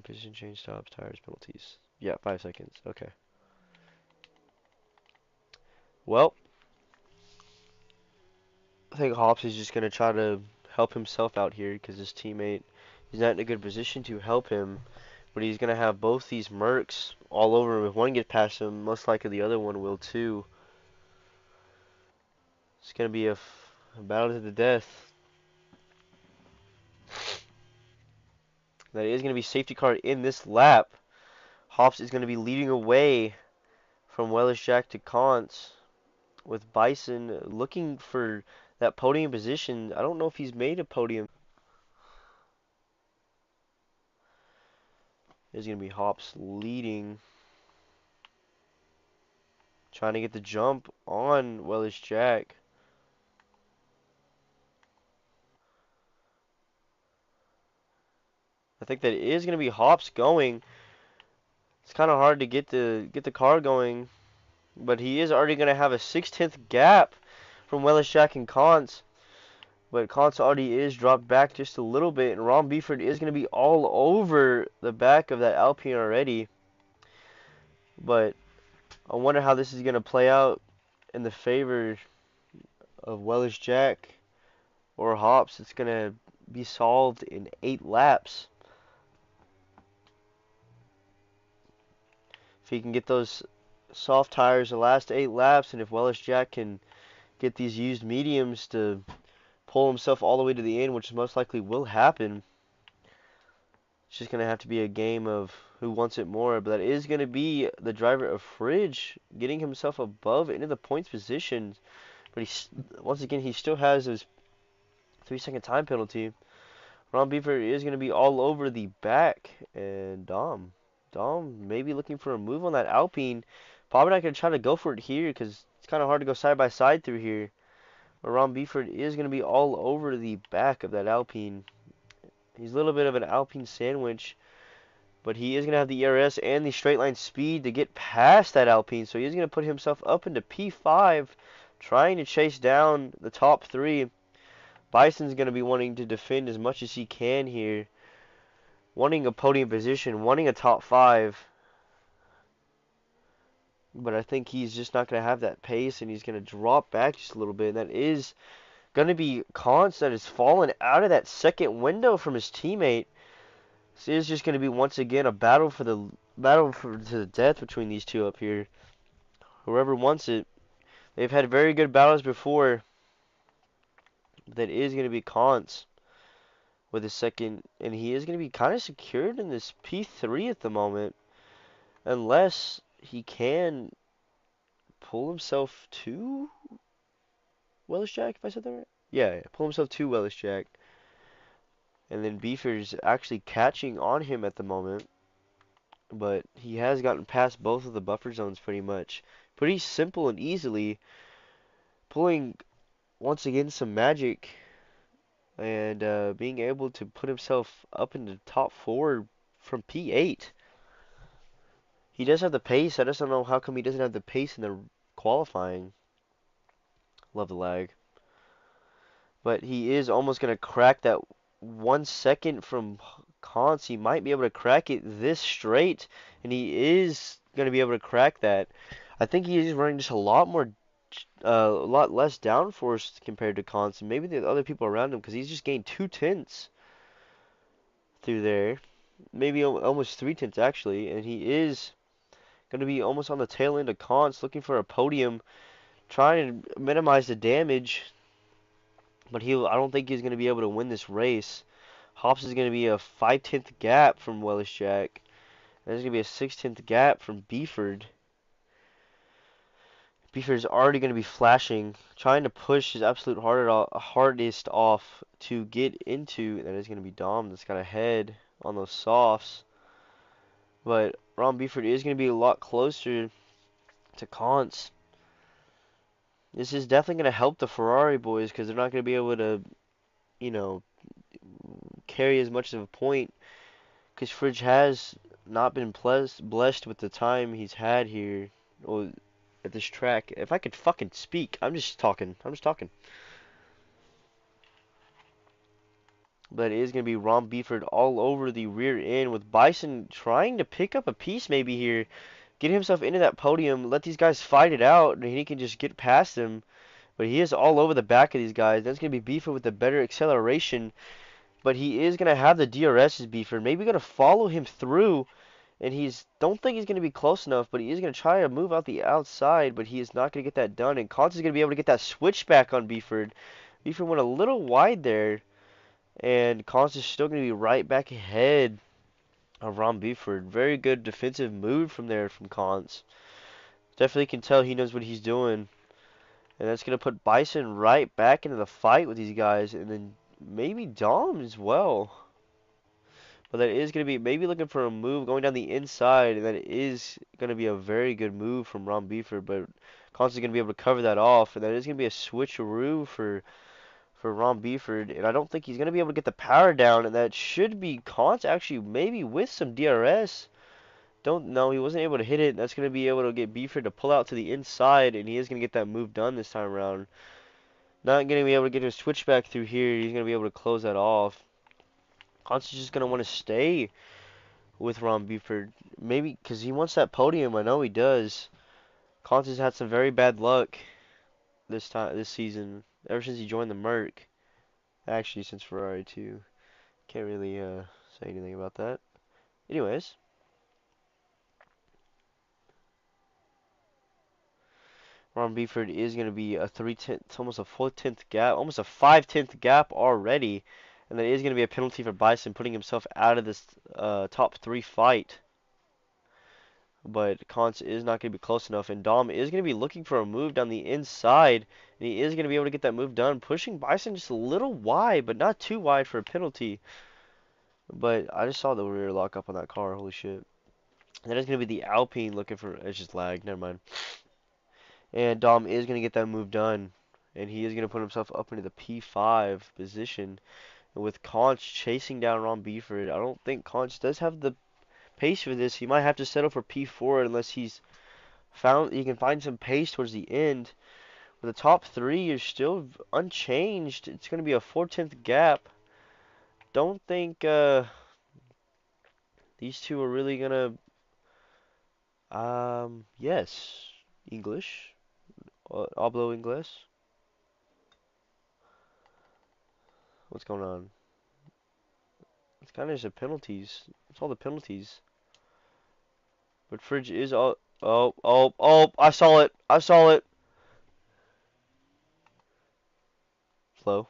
A: Position change, stops, tires, penalties. Yeah, 5 seconds. Okay. Well, I think Hobbs is just going to try to help himself out here because his teammate is not in a good position to help him. But he's going to have both these Mercs all over him. If one gets past him, most likely the other one will too. It's going to be a battle to the death. That is going to be safety car in this lap. Hobbs is going to be leading away from Wellish Jack to Kantz, with Bison looking for that podium position. I don't know if he's made a podium. There's going to be Hobbs leading, trying to get the jump on Wellish Jack. I think that is going to be Hobbs going. It's kind of hard to get the car going, but he is already going to have a 6/10 gap from Wellish Jack and Kantz. But Kantz already is dropped back just a little bit, and Ron Beeford is going to be all over the back of that Alpine already. But I wonder how this is going to play out in the favor of Wellish Jack or Hobbs. It's going to be solved in 8 laps. If he can get those soft tires the last 8 laps, and if Wellish Jack can get these used mediums to pull himself all the way to the end, which most likely will happen, it's just going to have to be a game of who wants it more. But that is going to be the driver of Fridge getting himself above into the points position. But once again, he still has his 3-second time penalty. Ron Beaver is going to be all over the back. And Dom maybe looking for a move on that Alpine. Probably not going to try to go for it here because it's kind of hard to go side by side through here. But Ron Beeford is going to be all over the back of that Alpine. He's a little bit of an Alpine sandwich, but he is going to have the ERS and the straight line speed to get past that Alpine. So he's going to put himself up into P5, trying to chase down the top 3. Bison's going to be wanting to defend as much as he can here, wanting a podium position, wanting a top 5. But I think he's just not going to have that pace, and he's going to drop back just a little bit. And that is going to be Kantz that has fallen out of that second window from his teammate. This is just going to be once again a battle to the death between these two up here. Whoever wants it. They've had very good battles before. That is going to be Kantz with his second, and he is going to be kind of secured in this P3 at the moment, unless he can pull himself to Wellish Jack, if I said that right. Yeah, pull himself to Wellish Jack. And then Beefer's actually catching on him at the moment. But he has gotten past both of the buffer zones pretty much. Pretty simple and easily. Pulling, once again, some magic. And being able to put himself up into the top 4 from P8. He does have the pace. I just don't know how come he doesn't have the pace in the qualifying. Love the lag. But he is almost going to crack that 1 second from Kantz. He might be able to crack it this straight, and he is going to be able to crack that. I think he is running just a lot lot less downforce compared to Kantz, and maybe the other people around him, because he's just gained 2/10 through there. Maybe almost 3/10 actually, and he is going to be almost on the tail end of Kantz, looking for a podium, trying to minimize the damage. But I don't think he's going to be able to win this race. Hops is going to be a 5/10 gap from Wellish Jack. There's going to be a 6/10 gap from Beeford. Beeford is already going to be flashing, trying to push his absolute hardest off to get into. That is going to be Dom that's got ahead on those softs. But Ron Beeford is going to be a lot closer to Kantz. This is definitely going to help the Ferrari boys because they're not going to be able to, you know, carry as much of a point because Fridge has not been blessed with the time he's had here or at this track. If I could fucking speak, I'm just talking. I'm just talking. But it is going to be Ron Beeford all over the rear end with Bison trying to pick up a piece maybe here. Get himself into that podium. Let these guys fight it out and he can just get past them. But he is all over the back of these guys. That's going to be Beeford with the better acceleration. But he is going to have the DRS's Beeford. Maybe going to follow him through. And don't think he's going to be close enough, but he is going to try to move out the outside, but he is not going to get that done. And Kantz is going to be able to get that switchback on Beeford. Beeford went a little wide there, and Kantz is still going to be right back ahead of Ron Beeford. Very good defensive move from there from Kantz. Definitely can tell he knows what he's doing. And that's going to put Bison right back into the fight with these guys, and then maybe Dom as well. But that is going to be maybe looking for a move going down the inside, and that is going to be a very good move from Ron Beeford. But Constant's going to be able to cover that off, and that is going to be a switcheroo for Ron Beeford. And I don't think he's going to be able to get the power down, and that should be Const actually maybe with some DRS. Don't know, he wasn't able to hit it, and that's going to be able to get Beeford to pull out to the inside, and he is going to get that move done this time around. Not going to be able to get his switchback through here. He's going to be able to close that off. Const is just going to want to stay with Ron Buford. Maybe because he wants that podium. I know he does. Conte's had some very bad luck this season. Ever since he joined the Merc. Actually, since Ferrari too. Can't really say anything about that. Anyways, Ron Buford is going to be a 3/10, almost a 4/10 gap, almost a 5/10 gap already. And that is going to be a penalty for Bison, putting himself out of this top 3 fight. But Kantz is not going to be close enough, and Dom is going to be looking for a move down the inside, and he is going to be able to get that move done, pushing Bison just a little wide, but not too wide for a penalty. But I just saw the rear lock up on that car, holy shit. And that is going to be the Alpine looking for, it's just lag, never mind. And Dom is going to get that move done, and he is going to put himself up into the P5 position. And with Kantz chasing down Ron Beeford, I don't think Kantz does have the pace for this. He might have to settle for P4 unless he can find some pace towards the end. But the top 3 is still unchanged. It's going to be a 4/10 gap. Don't think these two are really going to yes, English. Hablo Inglés. What's going on? It's kind of just the penalties. It's all the penalties. But Fridge is all. Oh, I saw it. I saw it. Slow.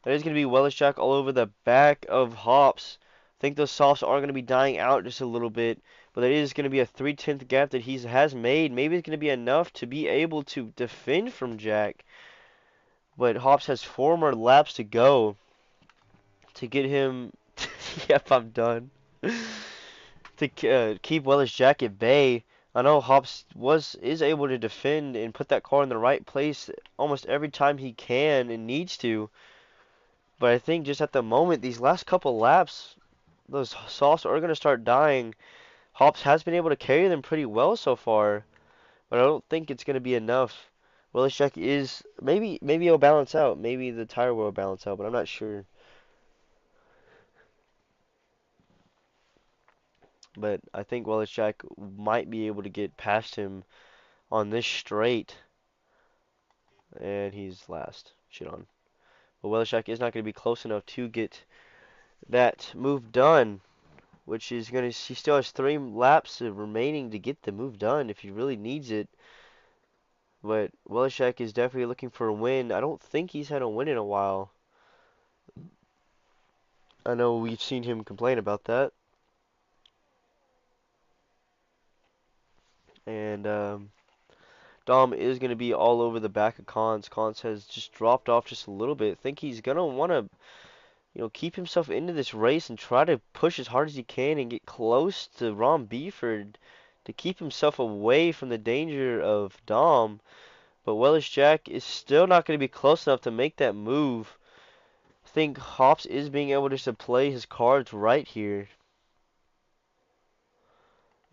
A: That is going to be Wellish Jack all over the back of Hops. I think those softs are going to be dying out just a little bit. But that is going to be a 3/10 gap that he has made. Maybe it's going to be enough to be able to defend from Jack. But Hops has 4 more laps to go to get him. Yep, I'm done. To keep Wellish Jack at bay. I know Hops is able to defend and put that car in the right place almost every time he can and needs to. But I think just at the moment, these last couple laps, those softs are going to start dying. Hops has been able to carry them pretty well so far, but I don't think it's going to be enough. Willis Jack is maybe it'll balance out. Maybe the tire will balance out, but I'm not sure. But I think Willis Jack might be able to get past him on this straight, and he's last. Shit on. But Willis Jack is not going to be close enough to get that move done. Which is he still has 3 laps remaining to get the move done if he really needs it. But Welishek is definitely looking for a win. I don't think he's had a win in a while. I know we've seen him complain about that. And Dom is going to be all over the back of Cons. Cons has just dropped off just a little bit. I think he's going to want to, keep himself into this race and try to push as hard as he can and get close to Ron Beeford to keep himself away from the danger of Dom. But Wellish Jack is still not going to be close enough to make that move. I think Hops is being able just to play his cards right here.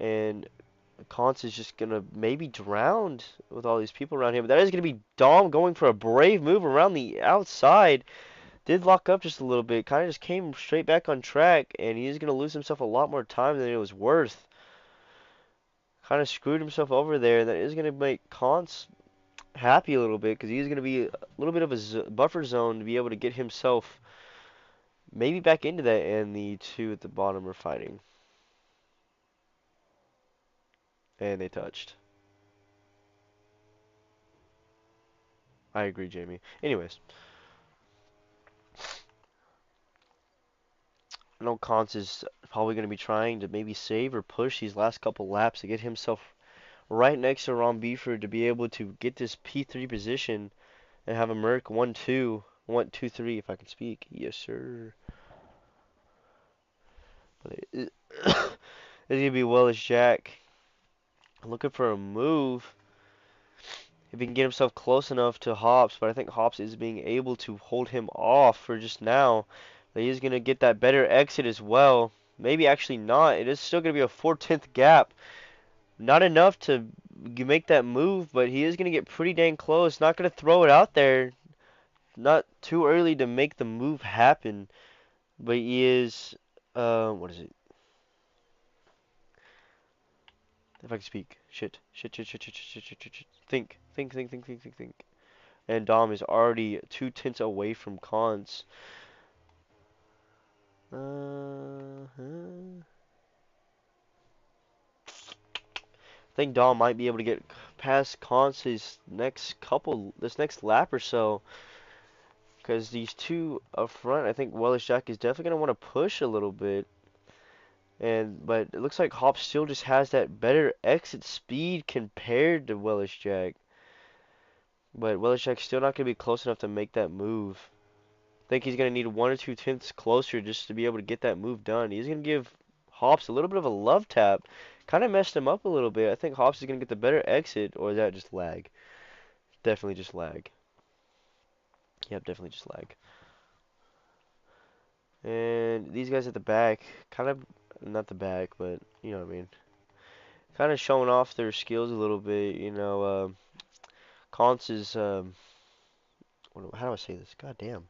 A: And Kantz is just going to maybe drown with all these people around him. But that is going to be Dom going for a brave move around the outside. Did lock up just a little bit. Kind of just came straight back on track. And he's going to lose himself a lot more time than it was worth. Kind of screwed himself over there. And that is going to make Kantz happy a little bit. Because he's going to be a little bit of a buffer zone to be able to get himself maybe back into that. And the two at the bottom are fighting. And they touched. I agree, Jamie. Anyways. I know Kantz is probably going to be trying to maybe save or push these last couple laps to get himself right next to Ron Beeford to be able to get this P3 position and have a Merc 1-2, 1-2-3 if I can speak. Yes, sir. But it's going to be Wellish Jack looking for a move if he can get himself close enough to Hops, but I think Hops is being able to hold him off for just now. But he's going to get that better exit as well. Maybe actually not. It is still going to be a 4/10 gap. Not enough to make that move, but he is going to get pretty dang close. Not going to throw it out there. Not too early to make the move happen. But he is, what is it? If I can speak. Shit. Shit, shit, shit, shit, shit, shit, shit, shit. Think. Think, think, think, think, think, think. And Dom is already 2/10 away from Cons. I think Dom might be able to get past Cons this next lap or so. Because these two up front, I think Wellish Jack is definitely going to want to push a little bit. But it looks like Hop still just has that better exit speed compared to Wellish Jack. But Wellish Jack's still not going to be close enough to make that move. I think he's going to need 1 or 2 tenths closer just to be able to get that move done. He's going to give Hops a little bit of a love tap. Kind of messed him up a little bit. I think Hops is going to get the better exit, or is that just lag? Definitely just lag. Yep, definitely just lag. And these guys at the back, kind of, not the back, but you know what I mean. Kind of showing off their skills a little bit, Kantz is, how do I say this? God damn.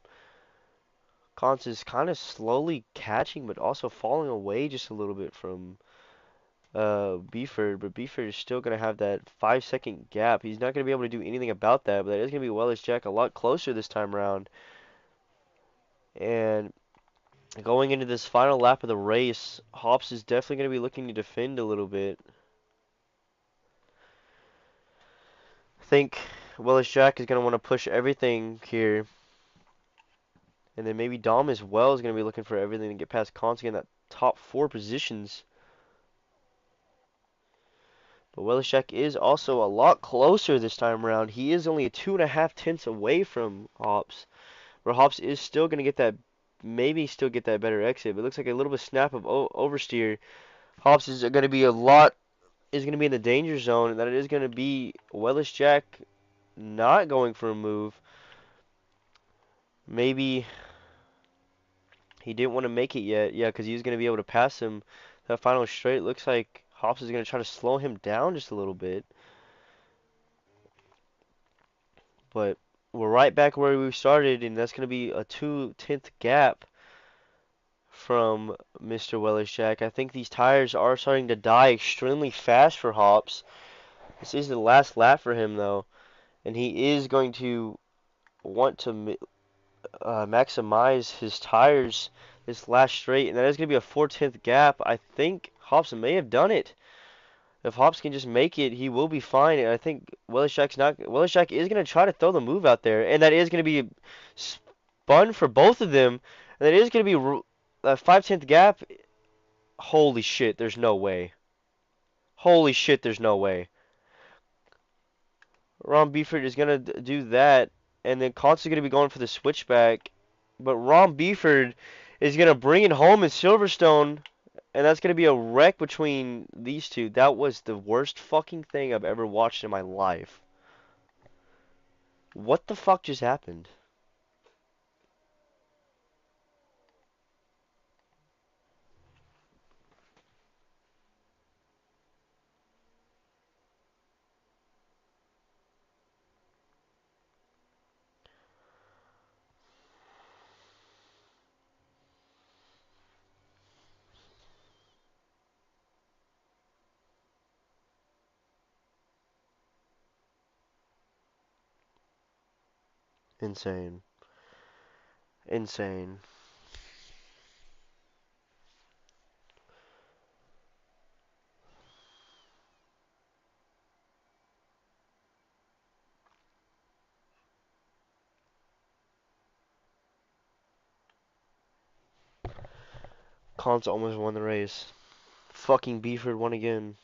A: Kantz is kind of slowly catching, but also falling away just a little bit from Beeford, but Beeford is still going to have that 5-second gap. He's not going to be able to do anything about that, but that is going to be Wellish Jack a lot closer this time around. And going into this final lap of the race, Hops is definitely going to be looking to defend a little bit. I think Wellish Jack is going to want to push everything here. And then maybe Dom as well is going to be looking for everything to get past Kons in that top 4 positions. But Wellish Jack is also a lot closer this time around. He is only 2.5 tenths away from Hops. Where Hops is still going to get that, maybe still get that better exit. But it looks like a little bit of snap of oversteer. Hops is going to be is going to be in the danger zone. And that it is going to be Wellish Jack not going for a move. Maybe he didn't want to make it yet. Yeah, because he was going to be able to pass him. That final straight looks like Hops is going to try to slow him down just a little bit. But we're right back where we started, and that's going to be a 2/10 gap from Mr. Wellish Jack. I think these tires are starting to die extremely fast for Hops. This is the last lap for him, though, and he is going to want to maximize his tires this last straight, and that is going to be a 4/10 gap. I think Hops may have done it. If Hobbs can just make it, he will be fine. And I think Willis-Jack is gonna try to throw the move out there, and that is gonna be spun for both of them. And that is gonna be a 5/10 gap. Holy shit! There's no way. Holy shit! There's no way. Ron Beeford is gonna do that, and then Cont's gonna be going for the switchback. But Ron Beeford is gonna bring it home in Silverstone, and that's gonna be a wreck between these two. That was the worst fucking thing I've ever watched in my life. What the fuck just happened? Insane. Insane. Cons almost won the race. Fucking Beeford won again.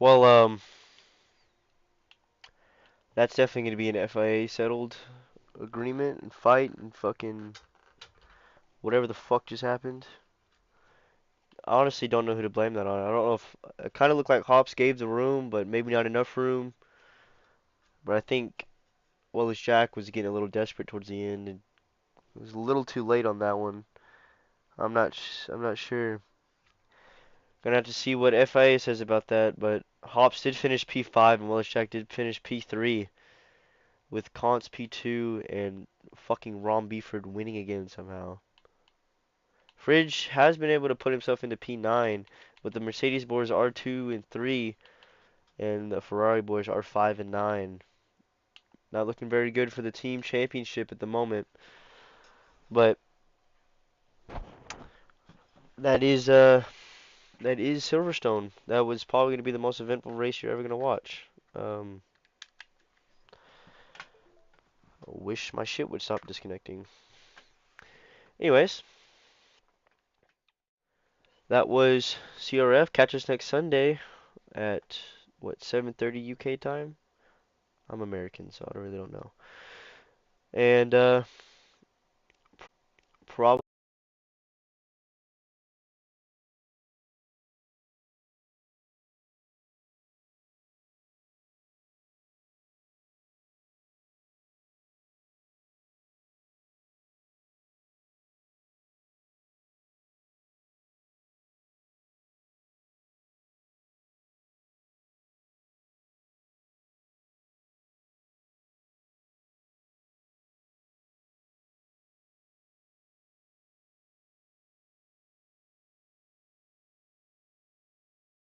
A: Well, that's definitely gonna be an FIA settled agreement and fight and fucking whatever the fuck just happened. I honestly don't know who to blame that on. I don't know if it kind of looked like Hops gave the room, but maybe not enough room. But I think Willis Jack was getting a little desperate towards the end, and it was a little too late on that one. I'm not sure. Gonna have to see what FIA says about that. But Hops did finish P5, and Willis Jack did finish P3, with Kant's P2 and fucking Ron Beeford winning again somehow. Fridge has been able to put himself into P9, but the Mercedes boys are 2 and 3, and the Ferrari boys are 5 and 9. Not looking very good for the team championship at the moment, but that is uh that is Silverstone. That was probably going to be the most eventful race you're ever going to watch. Um, I wish my shit would stop disconnecting. Anyways, that was CRF. Catch us next Sunday at what 7:30 UK time. I'm American, so I really don't know. And probably